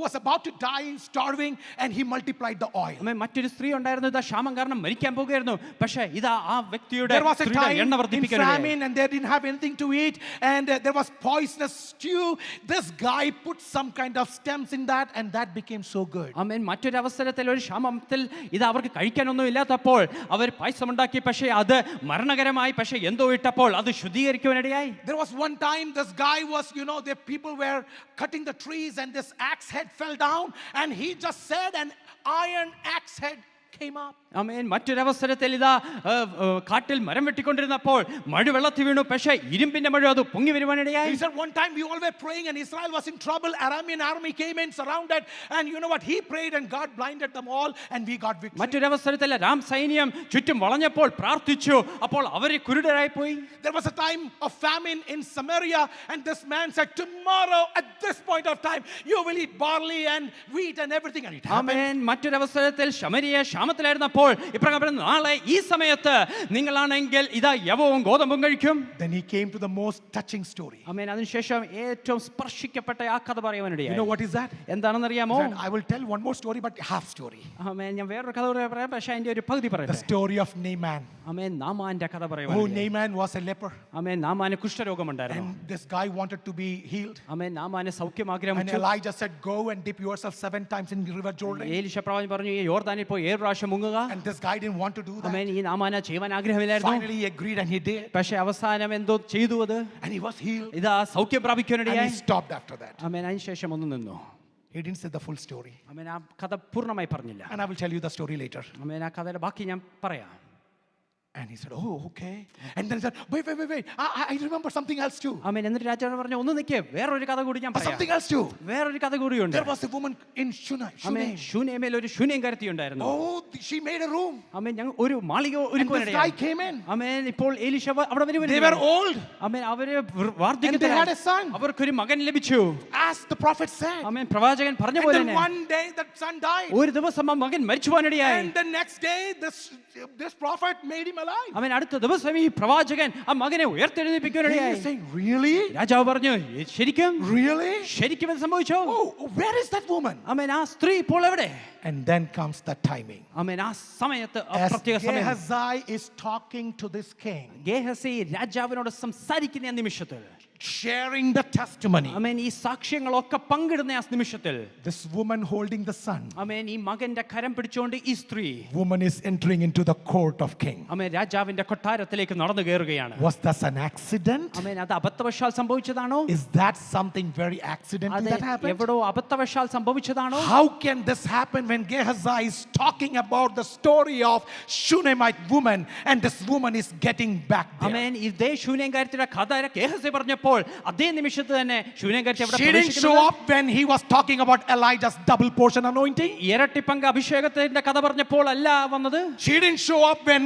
was about to die, starving, and he multiplied the oil. ആമേൻ മറ്റൊരു സ്ത്രീ ഉണ്ടായിരുന്നു, ഇതാ ക്ഷാമം കാരണം മരിക്കാൻ പോകുകയായിരുന്നു. പക്ഷേ ഇതാ ആ വ്യക്തിയുടെ There was a time എണ്ണ in വർദ്ധിപ്പിക്കാനിടയായി. famine and they didn't have anything to eat, and there was poisonous stew. This guy put some kind of stems in that, and that became so good. ആമേൻ മറ്റൊരു അവസരത്തിൽ ഒരു ക്ഷാമത്തിൽ ഇത് അവർക്ക് കഴിക്കാനൊന്നും ഇല്ലാത്തപ്പോൾ അവർ പായസമുണ്ടാക്കി. പക്ഷേ അത് മരണകരമായി. പക്ഷേ എന്തോ ഇട്ടപ്പോൾ അത് ശുദ്ധീകരിക്കുവാനിടയായി. There was one time this guy was, the people were cutting the trees and this axe head fell down, and he just said an iron axe head came up. ആമേൻ മറ്റൊരവസരത്തിൽ ഇതാ കാട്ടിൽ മരം വെട്ടിക്കൊണ്ടിരുന്നപ്പോൾ മഴ വെള്ളത്തിൽ വീണു. പക്ഷേ ഇരുമ്പിന്റെ മഴ അത് പൊങ്ങി വരുവാനിടയായി. He said one time we all were praying and Israel was in trouble. Aramean army came in, surrounded, and you know what? He prayed and God blinded them all and we got victory. മറ്റൊരവസരത്തിൽ Ram സൈന്യം ചുറ്റും വളഞ്ഞപ്പോൾ പ്രാർത്ഥിച്ചു. അപ്പോൾ അവരെ കുരുടരായി പോയി. There was a time of famine in Samaria, and this man said, tomorrow at this point of time you will eat barley and wheat and everything, and it happened. ആമേൻ മറ്റൊരവസരത്തിൽ ശമരിയ ക്ഷാമത്തിലായിരുന്നപ്പോൾ ഇപ്രകാരം നാളെ ഈ സമയത്ത് നിങ്ങളാണെങ്കിൽ ഇതാ യവവും ഗോതമ്പും കഴിക്കും. Then he came to the most touching story. ആമേൻ അതിനുശേഷം ഏറ്റവും സ്പർശിക്കപ്പെട്ട ആ കഥ പറയാനിടയായി. You know what is that? എന്താണെന്ന് അറിയാമോ? I will tell one more story, but half story. ആമേൻ ഞാൻ വേറൊരു കഥ പറയാം, പക്ഷേ അതിന്റെ ഒരു പകുതി The പറയാം. story of Naaman. ആമേൻ നാമാന്റെ കഥ Oh, പറയാം. Naaman was a leper, amen നാമാന് കുഷ്ഠരോഗമുണ്ടായിരുന്നു. and this guy wanted to be healed. ആമേൻ നാമാന് സൗഖ്യം And ആഗ്രഹിച്ചു. Elijah said, go and dip yourself 7 times in the river Jordan. Elisha പ്രവാചകൻ പറഞ്ഞു ഈ യോർദാനിൽ പോയി 7 പ്രാവശ്യം മുങ്ങുക. And this guy didn't want to do that. ആമേൻ ഈ നാമാന ചെയ്യുവാൻ ആഗ്രഹമില്ലായിരുന്നു. Finally he agreed and he did. പക്ഷേ അവസാനം എന്തോ ചെയ്തു അത്. And he was healed. ഇതാ സൗഖ്യം And പ്രാപിക്കാനിടയായി. he stopped after that. ആമേൻ അതിനുശേഷം ഒന്ന് നിന്നു. He didn't say the full story. ആമേൻ ആ കഥ പൂർണ്ണമായി പറഞ്ഞില്ല. And I will tell you the story later. ആമേൻ ആ കഥയുടെ ബാക്കി ഞാൻ പറയാം. And he said, oh, okay. And then he said, wait. I remember something else too. ആമേൻ എന്നിട്ട് രാജാവ് പറഞ്ഞു ഒന്ന് നിൽക്കേ, വേറൊരു കഥ കൂടി ഞാൻ പറയാം. Something else too. വേറൊരു കഥ കൂടിയുണ്ട്. There was a woman in amen Shunem. ശൂനേമിൽ ഒരു ശൂന്യംകാരത്തി ഉണ്ടായിരുന്നു. Oh, she made a room. ആമേൻ ഞങ്ങൾ ഒരു മാളിക And this guy ഒരുക്കുവാനിടയായി. came in. ആമേൻ ഇപ്പോൾ എലീശ അവിടെ They വരുവാനിടയായി. were old. ആമേൻ അവര് And they had a വാർദ്ധക്യത്തിലായി. son. അവർക്കൊരു മകൻ ലഭിച്ചു. As the prophet said. ആമേൻ പ്രവാചകൻ പറഞ്ഞ And പോലെ then തന്നെ one day that son died. ഒരു ദിവസം ആ മകൻ മരിച്ചുവാനിടയായി. And the next day this prophet made him alive. അവൻ അടുത്ത ദിവസം ഈ പ്രവാചകൻ ആ മകനെ He ഉയർത്തെഴുന്നേൽപ്പിക്കാനിടയായി. is saying, really? രാജാവ് പറഞ്ഞു ശരിക്കും Really? ശരിക്കും ഇത് സംഭവിച്ചോ? Oh, where is that woman? ആമേൻ ആ സ്ത്രീ ഇപ്പോൾ എവിടെ? And then comes the timing. ആമേൻ ആ സമയത്ത് ആ As പ്രത്യേക സമയം Gehazi is talking to this king, Gehazi രാജാവിനോട് സംസാരിക്കുന്ന ആ നിമിഷത്തിൽ, sharing the testimony, ആമേൻ ഈ സാക്ഷ്യങ്ങളൊക്കെ പങ്കിടുന്ന ആ നിമിഷത്തിൽ, this woman holding the son, ആമേൻ ഈ മകന്റെ കരം പിടിച്ചുകൊണ്ട് ഈ സ്ത്രീ woman is entering into the court of king. ആമേൻ രാജാവിന്റെ കൊട്ടാരത്തിലേക്ക് നടന്നു കയറുകയാണ്. Was that an accident? ആമേൻ അത് അബദ്ധവശാൽ സംഭവിച്ചതാണോ? Is that something very accidental അത് that happened? എവിടോ അബദ്ധവശാൽ സംഭവിച്ചതാണോ? How can this happen when Gehazi is talking about the story of Shunammite woman and this woman is getting back there? ആമേൻ ഇതേ ശൂന്യംകാരത്തിയുടെ കഥ ഗേഹസി പറഞ്ഞപ്പോൾ അതേ നിമിഷത്ത് തന്നെ ശൂന്യംകാരത്തി അവിടെ She didn't show up when he was talking about Elijah's double portion anointing. ഇരട്ടി പങ്ക് അഭിഷേകത്തിന്റെ കഥ പറഞ്ഞപ്പോൾ അല്ല വന്നത്. She didn't show up when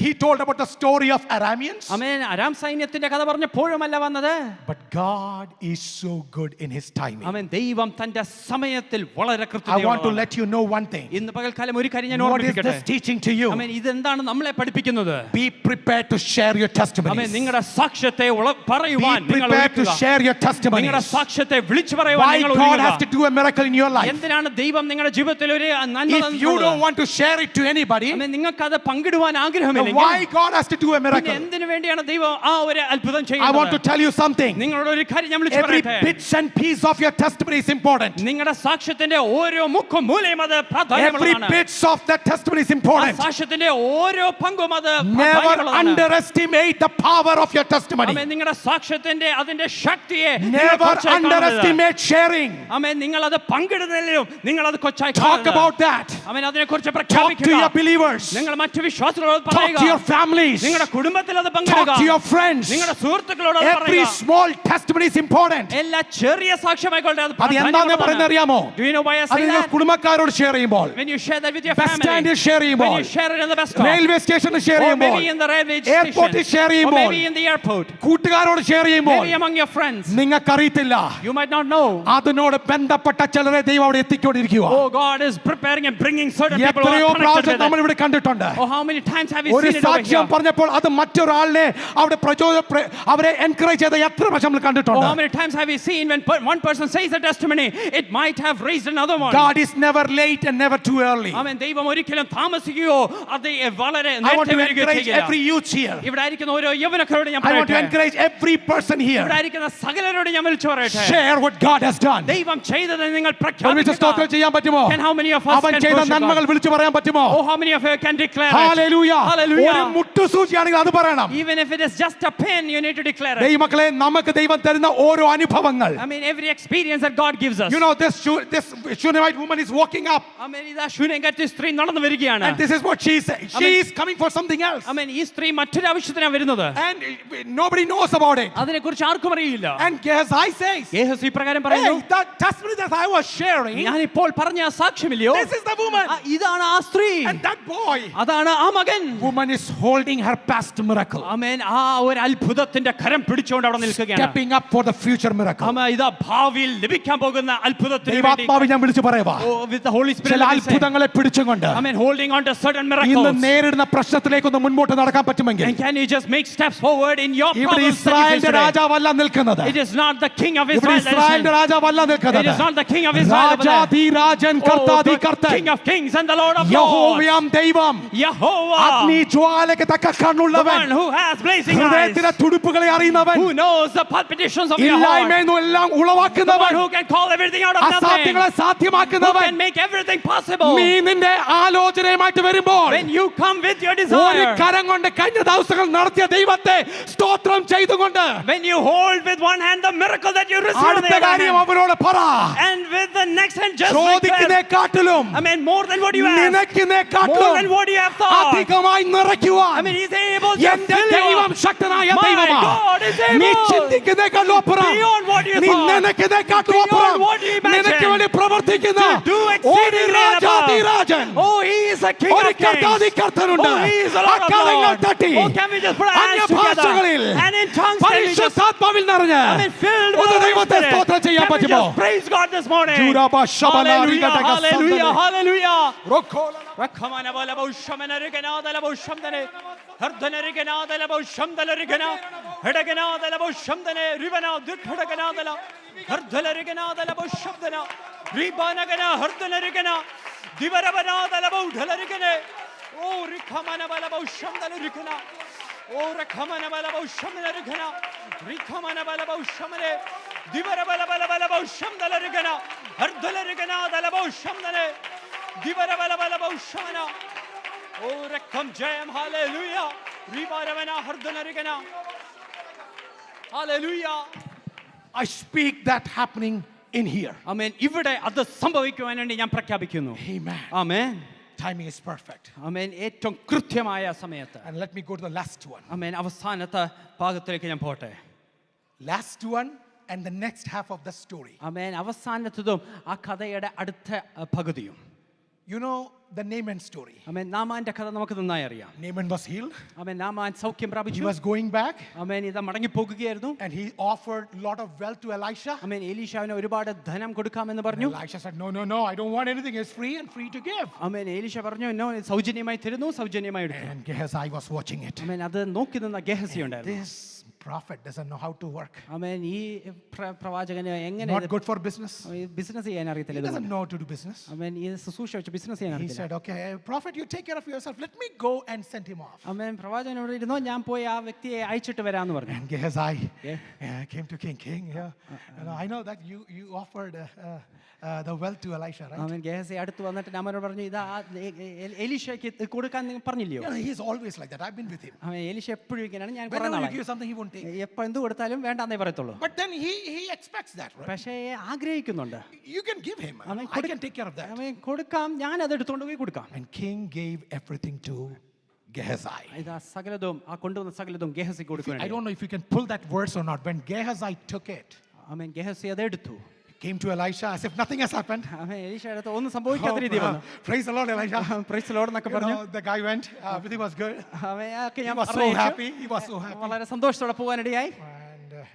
he told about the story of Arameans. ആമേൻ അരാം സൈന്യത്തിന്റെ കഥ പറഞ്ഞപ്പോഴും അല്ല വന്നത്. But God is so good in his timing. ആമേൻ ദൈവം തന്റെ സമയത്തിൽ വളരെ I want to കൃത്യതയോടെ. let you know one thing. ഇന്ന് പകൽക്കാലം ഒരു കാര്യം ഞാൻ What is ഓർമ്മിപ്പിക്കട്ടെ. this teaching to you? ആമേൻ ഇതെന്താണ് നമ്മളെ പഠിപ്പിക്കുന്നത്? Be prepared to share your amen testimonies. നിങ്ങളുടെ സാക്ഷ്യത്തെ പറയുവാൻ Be നിങ്ങൾ prepared to ഒരുക്കുക. share your testimonies. നിങ്ങളുടെ സാക്ഷ്യത്തെ വിളിച്ചു പറയുവാൻ Why നിങ്ങൾ God has to ഒരുങ്ങുക. do a miracle in your life? എന്തിനാണ് ദൈവം നിങ്ങളുടെ ജീവിതത്തിൽ ഒരു നന്മ If you don't തന്നിട്ടുള്ളത്? want to share it to anybody, ആമേൻ നിങ്ങൾക്ക് അത് പങ്കിടുവാൻ ആഗ്രഹമില്ലെങ്കിൽ why God has to do a പിന്നെ miracle? എന്തിനു വേണ്ടിയാണ് ദൈവം ആ ഒരു അത്ഭുതം I want to ചെയ്യുന്നത്? tell you something. നിങ്ങളോട് ഒരു കാര്യം ഞാൻ വിളിച്ചു Every പറയട്ടെ. bits and piece of your testimony is important. നിങ്ങളുടെ സാക്ഷ്യത്തിന്റെ ഓരോ മുക്കും മൂലയും അത് Every പ്രാധാന്യമുള്ളതാണ്. bits of that testimony is ആ important. സാക്ഷ്യത്തിന്റെ ഓരോ പങ്കും അത് Never പ്രാധാന്യമുള്ളതാണ്. underestimate the power of your testimony. ആമേൻ നിങ്ങളുടെ സാക്ഷ്യം സാക്ഷ്യത്തിന്റെ അതിന്റെ ശക്തിയെ Never underestimate sharing. ആമേൻ. നിങ്ങൾ അത് പങ്കിടുന്നതിലും നിങ്ങൾ അത് കൊച്ചായി Talk about that. ആമേൻ. അതിനെക്കുറിച്ച് Talk to പ്രഖ്യാപിക്കുക. your believers. നിങ്ങൾ മറ്റു വിശ്വാസികളോട് Talk to your പറയുക. families. നിങ്ങളുടെ കുടുംബത്തിൽ അത് Talk പങ്കിടുക. to your friends. നിങ്ങളുടെ സുഹൃത്തുക്കളോട് അത് Every പറയുക. small testimony is important. എല്ലാ ചെറിയ സാക്ഷ്യമായിക്കൊള്ളട്ടെ അത് അത് എന്താണെന്ന് പറയുന്നത് അറിയാമോ? Do you know why I അത് say നിങ്ങൾ that? കുടുംബക്കാരോട് ഷെയർ ചെയ്യുമ്പോൾ, When you share that with your bus family, സ്റ്റാൻഡിൽ ഷെയർ when ചെയ്യുമ്പോൾ, you share it in the bus stop, railway സ്റ്റേഷനിൽ ഷെയർ or ചെയ്യുമ്പോൾ, maybe in the railway എയർപോർട്ടിൽ station, ഷെയർ or ചെയ്യുമ്പോൾ, maybe in the airport, കൂട്ടുകാരോട് ഷെയർ ചെയ്യുമ്പോൾ, maybe among your friends, നിങ്ങൾക്കറിയത്തില്ല you might not know. അതിനോട് ബന്ധപ്പെട്ട ചിലരെ ദൈവം അവിടെ എത്തിക്കൊണ്ടിരിക്കുക. Oh, God is preparing and bringing certain people who എത്രയോ are connected പ്രാവശ്യം with നമ്മൾ it. ഇവിടെ കണ്ടിട്ടുണ്ട്. Oh, how many times have we ഒരു seen it over സാക്ഷ്യം here? പറഞ്ഞപ്പോൾ അത് മറ്റൊരാളിനെ അവിടെ അവരെ എൻകറേജ് ചെയ്ത എത്ര പ്രാവശ്യം നമ്മൾ Oh, how കണ്ടിട്ടുണ്ട്. many times have we seen when one person says a testimony, it might have raised another one. God is never late and never too early. ആമേൻ. ദൈവം ഒരിക്കലും താമസിക്കുകയോ അത് വളരെ I want നേരത്തെ to വരികയോ encourage ചെയ്യില്ല. every youth here. ഇവിടെ ആയിരിക്കുന്ന ഓരോ യൗവനക്കാരോട് ഞാൻ I want to പറയട്ടെ. encourage every person here. ഇവിടെ ആയിരിക്കുന്ന സകലരോട് ഞാൻ വിളിച്ചു പറയട്ടെ. Share what God has done. ദൈവം ചെയ്തത് നിങ്ങൾ ഒരുമിച്ച് സ്തോത്രം പ്രഖ്യാപിക്കുക. ചെയ്യാൻ പറ്റുമോ? Can how many of us അവൻ can ചെയ്ത worship നന്മകൾ God? വിളിച്ചു പറയാൻ പറ്റുമോ? Oh, how many of you can declare it? Hallelujah. Hallelujah. ഒരു മുട്ടുസൂചിയാണെങ്കിൽ അത് പറയണം. Even if it is just a pin, you need to declare it. ദൈവമക്കളെ, നമുക്ക് ദൈവം തരുന്ന ഓരോ അനുഭവങ്ങൾ. I mean, every experience that God gives us. You know, this Shunammite woman is walking up, ആമേൻ. ഇതാ ശൂനേംകാരത്തി സ്ത്രീ നടന്നു വരികയാണ്. and this is what she said. She is coming for something else, ആമേൻ. ഈ സ്ത്രീ മറ്റൊരു ആവശ്യത്തിനാണ് വരുന്നത്. and nobody knows about it. അതിനെക്കുറിച്ച് ആർക്കും അറിയില്ല. And Gehazi says, യേഹൂസ് ഇപ്രകാരം പറയുന്നു, hey, that testimony that I was sharing, ഞാനിപ്പോൾ പറഞ്ഞ ആ സാക്ഷ്യമില്ലയോ, this is the woman, ഇതാണ് ആ സ്ത്രീ, and that boy. അതാണ് ആ മകൻ. Woman is holding her past miracle, ആമേൻ. ആ ഒരു അത്ഭുതത്തിന്റെ കരം പിടിച്ചുകൊണ്ട് അവിടെ നിൽക്കുകയാണ്. stepping up for the future miracle. ആമേൻ. ഇതാ ഭാവിയിൽ ലഭിക്കാൻ പോകുന്ന അത്ഭുതത്തിന് വേണ്ടി. ദൈവാത്മാവ് ഞാൻ വിളിച്ചു പറയുവാ, With the Holy Spirit, ചില അത്ഭുതങ്ങളെ പിടിച്ചുകൊണ്ട് I mean, holding on to certain ഇന്ന് miracles. നേരിടുന്ന പ്രശ്നത്തിലേക്കൊന്ന് മുൻപോട്ട് നടക്കാൻ പറ്റുമെങ്കിൽ, And can you just make steps forward in your ഇവിടെ problems that you face ഇസ്രായേലിന്റെ today? രാജാവല്ല നിൽക്കുന്നത്. It is not the king of ഇവിടെ Israel. that is ഇസ്രായേലിന്റെ saying. രാജാവല്ല It നിൽക്കുന്നത്. is not the king of Israel. over there. രാജാധിരാജൻ Oh, കർത്താധി the കർത്തൻ King of kings and the Lord of lords. യഹോവയാം ദൈവം, Jehovah, അഗ്നി ജ്വാലയ്ക്ക് തക്ക the കണ്ണുള്ളവൻ, one who has blazing eyes, ഹൃദയത്തിലെ തുടിപ്പുകളെ അറിയുന്നവൻ, who knows the palpitations of your heart, ഇല്ലായ്മയെന്നും എല്ലാം the ഉളവാക്കുന്നവൻ, one who can call everything out of nothing, അസാധ്യങ്ങളെ who സാധ്യമാക്കുന്നവൻ. can make everything possible. നീ നിന്റെ ആലോചനയുമായിട്ട് വരുമ്പോൾ When you come with your ഒരു desire, കരം കൊണ്ട് കഴിഞ്ഞ ദിവസങ്ങൾ നടത്തിയ ദൈവത്തെ സ്തോത്രം ചെയ്തുകൊണ്ട് when you hold with one hand the miracle that you received in അടുത്ത the other കാര്യം hand, അവനോട് പറ. and with the next hand just like that, ചോദിക്കുന്നേക്കാട്ടിലും I mean, more than what you ask, more നിനക്കുന്നേക്കാട്ടിലും than what you have thought. അധികമായി നിറയ്ക്കുവാൻ I mean, he's able to എന്റെ fill you ദൈവം up. ശക്തനായ My ദൈവമാണ്. God is നീ able, ചിന്തിക്കുന്നേക്കാളും അപ്പുറം, beyond what you നീ thought, നിനക്കുന്നേക്കാളും beyond അപ്പുറം what you imagined, നിനക്ക് വേണ്ടി പ്രവർത്തിക്കുന്ന to do ഒരു exceedingly and രാജാധിരാജൻ, above. Oh, he is a king ഒരു of kings. കർത്താധി കർത്തനുണ്ട്. Oh, he is a Lord of അക്കാലങ്ങൾ lords. തട്ടി Oh, can we just put our hands together? അന്യഭാഷകളിൽ And in tongues, can we just, പരിശുദ്ധാത്മാവിൽ നിറഞ്ഞ് I mean, filled with ഒന്ന് the Holy ദൈവത്തെ Spirit. സ്തോത്രം ചെയ്യാൻ Can we പറ്റുമോ? just praise God this morning? ജൂരാബ ശബന Hallelujah, റിഗതക hallelujah, സന്തനെ. hallelujah. റൊക്കോല Rakhamana bala baushmana rigana dala baushamdane hardana rigana dala baushamdala rigana hadagana dala baushamdane ribana dukhadagana dala hardala rigana dala baushamdana ribana gana hardana rigana divarabana dala baudhala rigane oh rikhamana bala baushamdala rigana oh rakhamana bala baushamdala rigana rikhamana bala baushamane divarabala bala bala baushamdala rigana hardala rigana dala baushamdane Divarabalabalabaushana. Oh, Rakam Jayam, hallelujah. Ribaravana Hardanarigana. Hallelujah. I speak that happening in here. Amen. ഇവിടെ അത് സംഭവിക്കുവാൻ വേണ്ടി ഞാൻ പ്രഖ്യാപിക്കുന്നു. Amen. Amen. Timing is perfect. Amen. ഏറ്റവും കൃത്യമായ സമയത്ത്. And let me go to the last one. Amen. അവസാനത്തെ ഭാഗത്തിലേക്ക് ഞാൻ പോട്ടെ. Last one and the next half of the story. Amen. അവസാനത്തതും ആ കഥയുടെ അടുത്ത പകുതിയും. You know the Naaman story. Amen. നാമാന്റെ കഥ നമുക്ക് നന്നായി അറിയാം. Naaman was healed. Amen. Naaman സൗഖ്യം He പ്രാപിച്ചു. was going back Amen. ഇതാ മടങ്ങി പോകുകയായിരുന്നു. and he offered a lot of wealth to Elisha. Amen. എലീശാവിന് ഒരുപാട് ധനം കൊടുക്കാമെന്ന് പറഞ്ഞു. Elisha said, no, I don't want anything. It's free and free to give. Amen. എലീശ പറഞ്ഞു, "No, സൗജന്യമായി തരുന്നു, സൗജന്യമായി എടുക്കുന്നു." And Gehazi was watching it. Amen. അത് നോക്കി നിന്ന ഗെഹസി ഉണ്ടായിരുന്നു. This prophet doesn't know how to work. Amen. ഈ പ്രവാചകന് എങ്ങനെ Not good for business. Business ചെയ്യാൻ He അറിയത്തില്ല. doesn't know how to do business. Amen. ഈ ശുശ്രൂഷ വെച്ച് ബിസിനസ് ചെയ്യാൻ He അറിയത്തില്ല. said, okay, prophet, you take care of yourself. Let me go and send him off. Amen. പ്രവാചകനോട് ഇരുന്നോ, ഞാൻ പോയി ആ വ്യക്തിയെ അയച്ചിട്ട് വരാമെന്ന് പറഞ്ഞു. And Gehazi Yeah. came to King. I know that you offered the wealth to Elisha, right? Amen. ഗെഹസി അടുത്ത് വന്നിട്ട് നാമനോട് പറഞ്ഞു, ഇതാ എലീശയ്ക്ക് കൊടുക്കാൻ നിങ്ങൾ പറഞ്ഞില്ലയോ? He's always like that. I've been with him. എലീശ എപ്പോഴും ഇങ്ങനെയാണ്, ഞാൻ Whenever you പറയുന്നത്. give something, he won't won't take. എപ്പോൾ എന്ത് കൊടുത്താലും വേണ്ടെന്നേ പറയത്തുള്ളൂ. But then he expects that, right? പക്ഷേ ആഗ്രഹിക്കുന്നുണ്ട്. You can give him. I can take care of that. അവൻ കൊടുക്കാം, ഞാൻ അത് എടുത്തുകൊണ്ട് പോയി കൊടുക്കാം. And king gave everything to Gehazi. ഇതാ സകലതും ആ കൊണ്ടുവന്ന സകലതും ഗേഹസിക്ക് കൊടുക്കുകയാണ്. I don't know if you can pull that verse or not. When Gehazi took it, അവൻ ഗേഹസി അത് എടുത്തു. came to Elisha as if nothing has happened. അവൻ എലീശ അടുത്ത് ഒന്നും സംഭവിക്കാത്ത രീതിയിൽ വന്നു. Praise the Lord, Elisha. Praise the Lord എന്നൊക്കെ പറഞ്ഞു. The guy went. Everything was good. അവൻ He was so happy. He was so happy. വളരെ സന്തോഷത്തോടെ പോകാനിടയായി.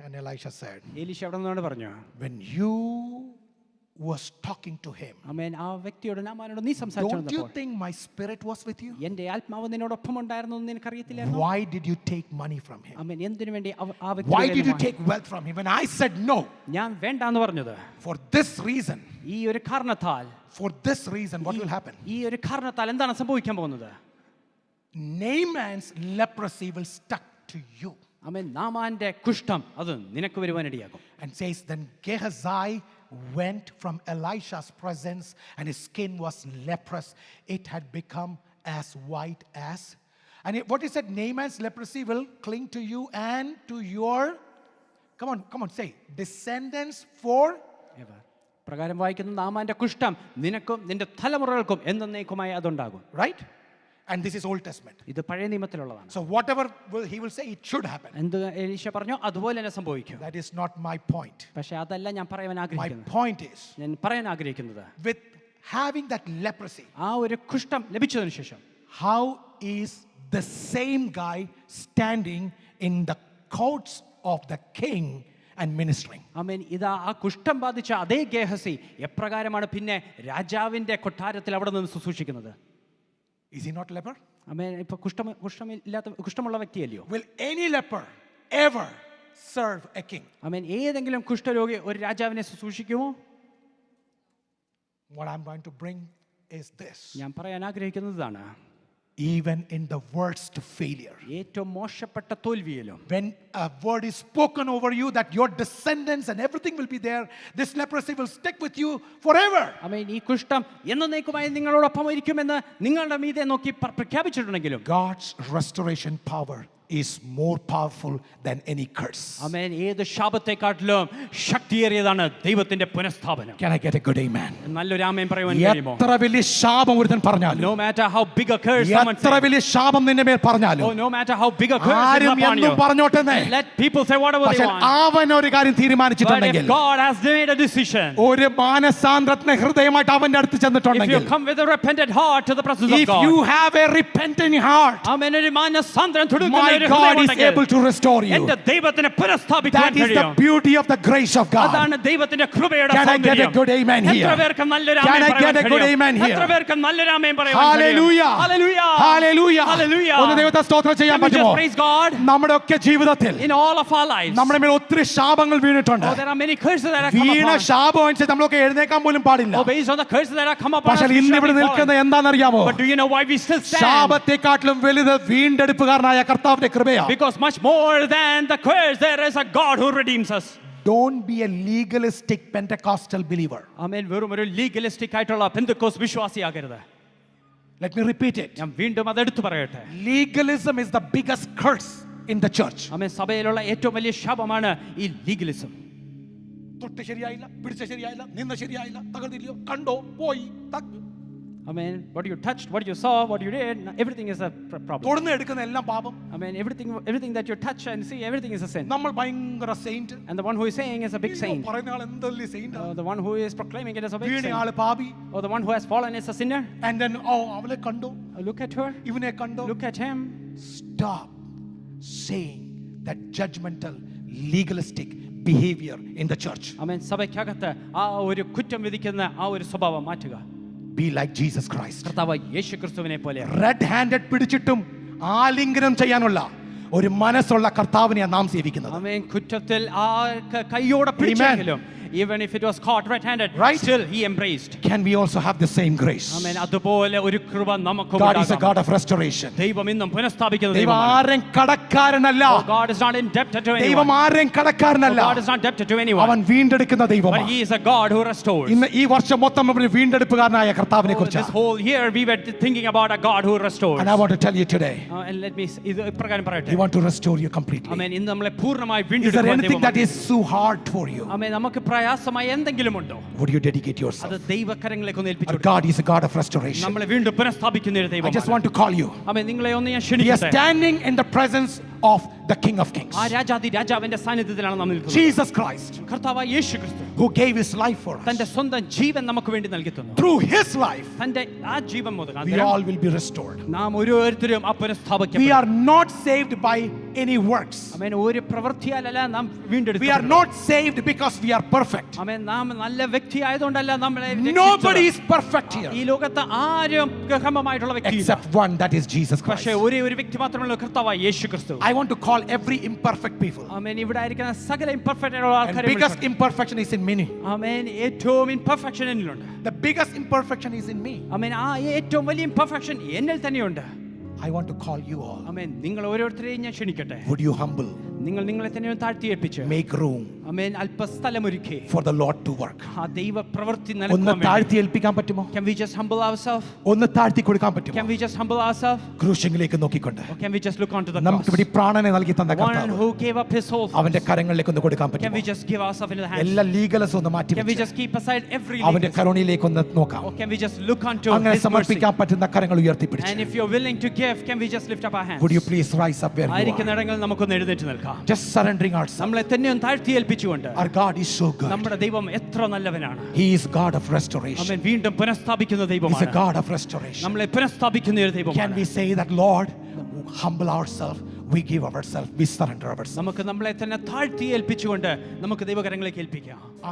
And Elisha said, എലീശ അവിടെ നിന്നുകൊണ്ട് പറഞ്ഞു, when you was talking to him, അവൻ ആ വ്യക്തിയോട് നാമാനോട് നീ don't you സംസാരിച്ചപ്പോൾ think my spirit was with you? എന്റെ ആത്മാവ് നിന്നോടൊപ്പം ഉണ്ടായിരുന്നു എന്ന് നിനക്കറിയത്തില്ലായിരുന്നു? Why did you take money from him? അവൻ എന്തിനു വേണ്ടി ആ Why did you വ്യക്തി take wealth from him? When I said no, ഞാൻ വേണ്ടാന്ന് പറഞ്ഞത് for this reason, ഈ ഒരു കാരണത്താൽ what will happen? ഈ ഒരു കാരണത്താൽ എന്താണ് സംഭവിക്കാൻ പോകുന്നത്? Naaman's leprosy will stuck to you. അവൻ നാമാന്റെ കുഷ്ഠം അത് നിനക്ക് വരുവാനിടയാകും. And says, then Gehazi went from Elisha's presence and his skin was leprous. It had become as white as. And what he said, Naaman's leprosy will cling to you and to your, come on, say, descendants for. പ്രകാരം വായിക്കുന്ന നാമാന്റെ കുഷ്ഠം നിനക്കും നിന്റെ തലമുറകൾക്കും എന്നേക്കുമായി അതുണ്ടാകും. Right? And this is Old Testament. ഇത് പഴയ നിയമത്തിലുള്ളതാണ്. So whatever he will say, it should happen. എന്ത് എലീശ പറഞ്ഞു അതുപോലെ തന്നെ സംഭവിക്കും. That is not my point. പക്ഷേ അതല്ല ഞാൻ പറയാൻ My ആഗ്രഹിക്കുന്നത്. point is, ഞാൻ പറയാൻ ആഗ്രഹിക്കുന്നത് with having that leprosy, ആ ഒരു കുഷ്ഠം ലഭിച്ചതിനു ശേഷം how is the same guy standing in the courts of the king and ministering? ആമേൻ. ഇതാ ആ കുഷ്ഠം ബാധിച്ച അതേ ഗേഹസി എപ്രകാരമാണ് പിന്നെ രാജാവിന്റെ കൊട്ടാരത്തിൽ അവിടെ നിന്ന് ശുശ്രൂഷിക്കുന്നത്? Is he not leper? ആമേൻ. ഇപ്പൊ കുഷ്ഠമുള്ള വ്യക്തിയല്ലയോ? Will any leper ever serve a king? ആമേൻ. ഏതെങ്കിലും കുഷ്ഠരോഗി ഒരു രാജാവിനെ ശുശ്രൂഷിക്കുമോ? What I'm going to bring is this. ഞാൻ പറയാൻ ആഗ്രഹിക്കുന്നതാണ്, Even in the worst failure, ഏറ്റവും മോശപ്പെട്ട തോൽവിയിലും when a word is spoken over you that your descendants and everything will be there, this leprosy will stick with you forever. ആമേൻ. ഈ കുഷ്ഠം എന്നേക്കുമായി നിങ്ങളോടൊപ്പം ഇരിക്കുമെന്ന് നിങ്ങളുടെ മീതെ നോക്കി പ്രഖ്യാപിച്ചിട്ടുണ്ടെങ്കിലും God's restoration power is more powerful than any curse. ആമേൻ. ഏത് ശാപത്തെക്കാട്ടിലും ശക്തിയേറിയതാണ് ദൈവത്തിന്റെ പുനഃസ്ഥാപനം. Can I get a good amen? നല്ലൊരു ആമേൻ പറയുവാൻ കഴിയുമോ? എത്ര വലിയ ശാപം ഒരുത്തൻ പറഞ്ഞാലും, No matter how big a curse someone എത്ര വലിയ ശാപം നിന്റെ മേൽ പറഞ്ഞാലും, no matter how big a curse is ആരും upon you, എന്നും പറഞ്ഞോട്ടെന്നേ, let people say whatever they പക്ഷേ want. അവൻ ഒരു കാര്യം But if തീരുമാനിച്ചിട്ടുണ്ടെങ്കിൽ, God has made a decision, ഒരു മാനസാന്തരത്തിന് ഹൃദയമായിട്ട് അവന്റെ അടുത്ത് if you ചെന്നിട്ടുണ്ടെങ്കിൽ, come with a repentant heart to the presence of if you God, have a repentant heart, ആമേൻ, ഒരു മാനസാന്തരം തുടങ്ങുന്ന my ഒരു God is ഹൃദയമുണ്ടെങ്കിൽ able to restore you. എന്റെ ദൈവത്തിനെ പുനഃസ്ഥാപിക്കാൻ That is the കഴിയും. beauty of the grace of God. അതാണ് ദൈവത്തിന്റെ കൃപയുടെ Can I get a സൗന്ദര്യം. good amen here? എത്ര പേർക്ക് നല്ലൊരു Can ആമേൻ I പറയാൻ get a good കഴിയും? amen here? എത്ര പേർക്ക് നല്ലൊരു ആമേൻ പറയാൻ കഴിയും? Hallelujah. Hallelujah. Hallelujah. Hallelujah. ഒന്ന് ദൈവത്തെ സ്തോത്രം ചെയ്യാൻ Can we just പറ്റുമോ? praise God? നമ്മുടെ ഒക്കെ ജീവിതത്തിൽ In all of our lives, നമ്മുടെ മേൽ ഒത്തിരി ശാപങ്ങൾ വീണിട്ടുണ്ട്. there are many curses that have come Veena upon. ശാപം അനുസരിച്ച് നമ്മളൊക്കെ എഴുന്നേക്കാൻ പോലും പാടില്ല. Based on the curses that have come upon us, പക്ഷേ we ഇന്ന് shall ഇവിടെ be നിൽക്കുന്നത് fallen. എന്താണെന്നറിയാമോ? But do you know why we still stand? ശാപത്തെക്കാട്ടിലും വലുത് വീണ്ടെടുപ്പുകാരനായ കർത്താവിന്റെ കൃപയാണ്. Because much more than the curse, there is a God who redeems us. Don't be a legalistic Pentecostal believer. ആമേൻ. വെറും ഒരു ലീഗലിസ്റ്റിക് ആയിട്ടുള്ള Pentecost വിശ്വാസിയാകരുത്. Let me repeat it. ഞാൻ വീണ്ടും അത് എടുത്തു പറയട്ടെ. Legalism is the biggest curse in the church. ആമേൻ. സഭയിലുള്ള ഏറ്റവും വലിയ ശാപമാണ് ഈ ലീഗലിസം. തൊട്ട് ശരിയായില്ല, പിടിച്ച ശരിയായില്ല, നിന്ന ശരിയായില്ല, തകർന്നില്ലയോ, കണ്ടോ, പോയി, Amen. What you touched, what you saw, what you did, everything is a problem. തൊടുന്ന എടുക്കുന്ന എല്ലാം പാപം. Amen. Everything that you touch and see, everything is a sin. നമ്മൾ ഭയങ്കര saint. And the one who is saying is a big saint. പറയുന്ന ആൾ എന്തല്ലേ saint? The one who is proclaiming it as a big Veena saint. ആൾ പാപി. Or the one who has fallen is a sinner. And then അവളെ കണ്ടോ, Look at her. ഇവനെ കണ്ടോ. Look at him. Stop saying that judgmental, legalistic behavior in the church. Amen. സഭയ്ക്കകത്ത് ആ ഒരു കുറ്റം വിധിക്കുന്ന ആ ഒരു സ്വഭാവം മാറ്റുക. Be like Jesus Christ. കർത്താവ് യേശുക്രിസ്തുവിനെ പോലെ. Red handed പിടിച്ചിട്ടും ആലിംഗനം ചെയ്യാനുള്ള ഒരു മനസ്സുള്ള കർത്താവിനെയാണ് നാം സേവിക്കുന്നത്. ആമേൻ. കുറ്റത്തിൽ ആ കൈയോടെ പിടിച്ചെങ്കിലും Even if it was caught red-handed, Right? still he embraced. Can we also have the same grace? ആമേൻ. അതുപോലെ ഒരു കൃപ നമുക്കും God is a ഉണ്ടാകാം. God of restoration. ദൈവം ഇന്നും പുനഃസ്ഥാപിക്കുന്ന ദൈവം ദൈവമാണ്. ആരെയും കടക്കാരനല്ല. Oh, God is not indebted to ദൈവം anyone. ആരെയും Oh, കടക്കാരനല്ല. God is not indebted to anyone. അവൻ വീണ്ടെടുക്കുന്ന But ദൈവമാണ്. he is a God who restores. ഇന്ന് ഈ വർഷം മൊത്തം നമ്മൾ വീണ്ടെടുപ്പുകാരനായ കർത്താവിനെ This കുറിച്ചാണ്. whole year we were thinking about a God who restores. And I want to tell you today, And let me ഇത് ഇപ്രകാരം പറയട്ടെ. He want to restore you completely. ആമേൻ. ഇന്ന് നമ്മളെ പൂർണ്ണമായി Is there വീണ്ടെടുക്കുവാൻ anything that ദൈവം. is too hard for you? ആമേൻ. നമുക്ക് പ്രയാസമായി എന്തെങ്കിലും ഉണ്ടോ? Would you dedicate അത് yourself? ദൈവകരങ്ങളിലേക്ക് ഒന്ന് ഏൽപ്പിച്ചു Our കൊടുക്കുക. God is a God of restoration. നമ്മളെ വീണ്ടും പുനഃസ്ഥാപിക്കുന്ന ഒരു I just ദൈവമാണ്. want to call you. ആമേൻ. നിങ്ങളെ ഒന്ന് ഞാൻ We are ക്ഷണിക്കട്ടെ. standing in the presence of the King of Kings, ആ രാജാതി രാജാവിന്റെ സാന്നിധ്യത്തിലാണ് നാം നിൽക്കുന്നത്. Jesus Christ, കർത്താവായ യേശു ക്രിസ്തു who gave His life for us. തന്റെ സ്വന്തം ജീവൻ നമുക്ക് വേണ്ടി നൽകി തന്നു. Through His life, തന്റെ ആ ജീവൻ we മുഖാന്തരം all will be restored. നാം ഓരോരുത്തരും ആ We പുനഃസ്ഥാപിക്കപ്പെടും. are not saved by any works. ആമേൻ. ഒരു പ്രവൃത്തിയാലല്ല നാം We are വീണ്ടെടുക്കപ്പെടുന്നത്. not saved because we are perfect. ആമേൻ. നാം നല്ല വ്യക്തി ആയതുകൊണ്ടല്ല നമ്മളെ Nobody രക്ഷിച്ചത്. is perfect ഈ here ലോകത്ത് ആരും ക്രമമായിട്ടുള്ള വ്യക്തിയില്ല. except one, that is Jesus Christ. പക്ഷേ ഒരേ ഒരു വ്യക്തി മാത്രമല്ല, കർത്താവായ യേശു ക്രിസ്തു. I want to call every imperfect people. ആമേൻ. ഇവിടെ ആയിരിക്കുന്ന സകല imperfect ആയിട്ടുള്ള And ആൾക്കാരെ biggest വിളിക്കണം. imperfection is in me. ആമേൻ. ഏറ്റവും imperfection എന്നിലുണ്ട്. The biggest imperfection is in me. ആമേൻ. ആ ഏറ്റവും വലിയ imperfection എന്നിൽ തന്നെയുണ്ട്. I want to call you all. ആമേൻ. നിങ്ങൾ ഓരോരുത്തരെയും ഞാൻ ക്ഷണിക്കട്ടെ. Would you humble, നിങ്ങൾ നിങ്ങളെ തന്നെ ഒന്ന് താഴ്ത്തി ഏൽപ്പിച്ച് make room amen അല്പസ്ഥലമൊരുക്കി for the Lord to work? ആ ദൈവ പ്രവൃത്തി ഒന്ന് നടക്കുവാൻ വേണ്ടി. താഴ്ത്തി ഏൽപ്പിക്കാൻ പറ്റുമോ? Can we just humble ourselves? ഒന്ന് താഴ്ത്തി കൊടുക്കാൻ പറ്റുമോ? Can we just humble ourselves? ക്രൂശിലേക്ക് നോക്കിക്കൊണ്ട് Or can we just look onto the നമുക്ക് cross? ഇവിടെ പ്രാണനെ നൽകി തന്ന One കർത്താവ് who gave up his soul. അവന്റെ കരങ്ങളിലേക്ക് ഒന്ന് കൊടുക്കാൻ Can we പറ്റുമോ? just give ourselves into the hands? എല്ലാ ലീഗൽസും ഒന്ന് മാറ്റി Can we വെച്ച് just keep aside every അവന്റെ legal? കരുണയിലേക്ക് ഒന്ന് നോക്കാം. Or can we just look onto അങ്ങനെ his mercy? സമർപ്പിക്കാൻ പറ്റുന്ന കരങ്ങൾ And ഉയർത്തിപ്പിടിച്ച് if you're willing to give, can we just lift up our hands? Would you please rise up where you ആയിരിക്കുന്ന are? ഇടങ്ങളിൽ നമുക്കൊന്ന് എഴുന്നേറ്റ് നിൽക്കാം. Just surrendering ourselves. നമ്മളെ തന്നെ ഒന്ന് താഴ്ത്തി ഏൽപ്പിച്ചുകൊണ്ട്. Our God is so good. നമ്മുടെ ദൈവം എത്ര നല്ലവനാണ്. He is God of restoration. അവൻ വീണ്ടും പുനഃസ്ഥാപിക്കുന്ന He's a ദൈവമാണ്. God of restoration. നമ്മളെ പുനഃസ്ഥാപിക്കുന്ന ഒരു Can ദൈവമാണ്. we say that, Lord, humble ourselves, we give ourselves, we surrender ourselves? നമുക്ക് നമ്മളെ തന്നെ താഴ്ത്തി ഏൽപ്പിച്ചുകൊണ്ട് നമുക്ക് ദൈവകരങ്ങളിലേക്ക് ഏൽപ്പിക്കാം. ആ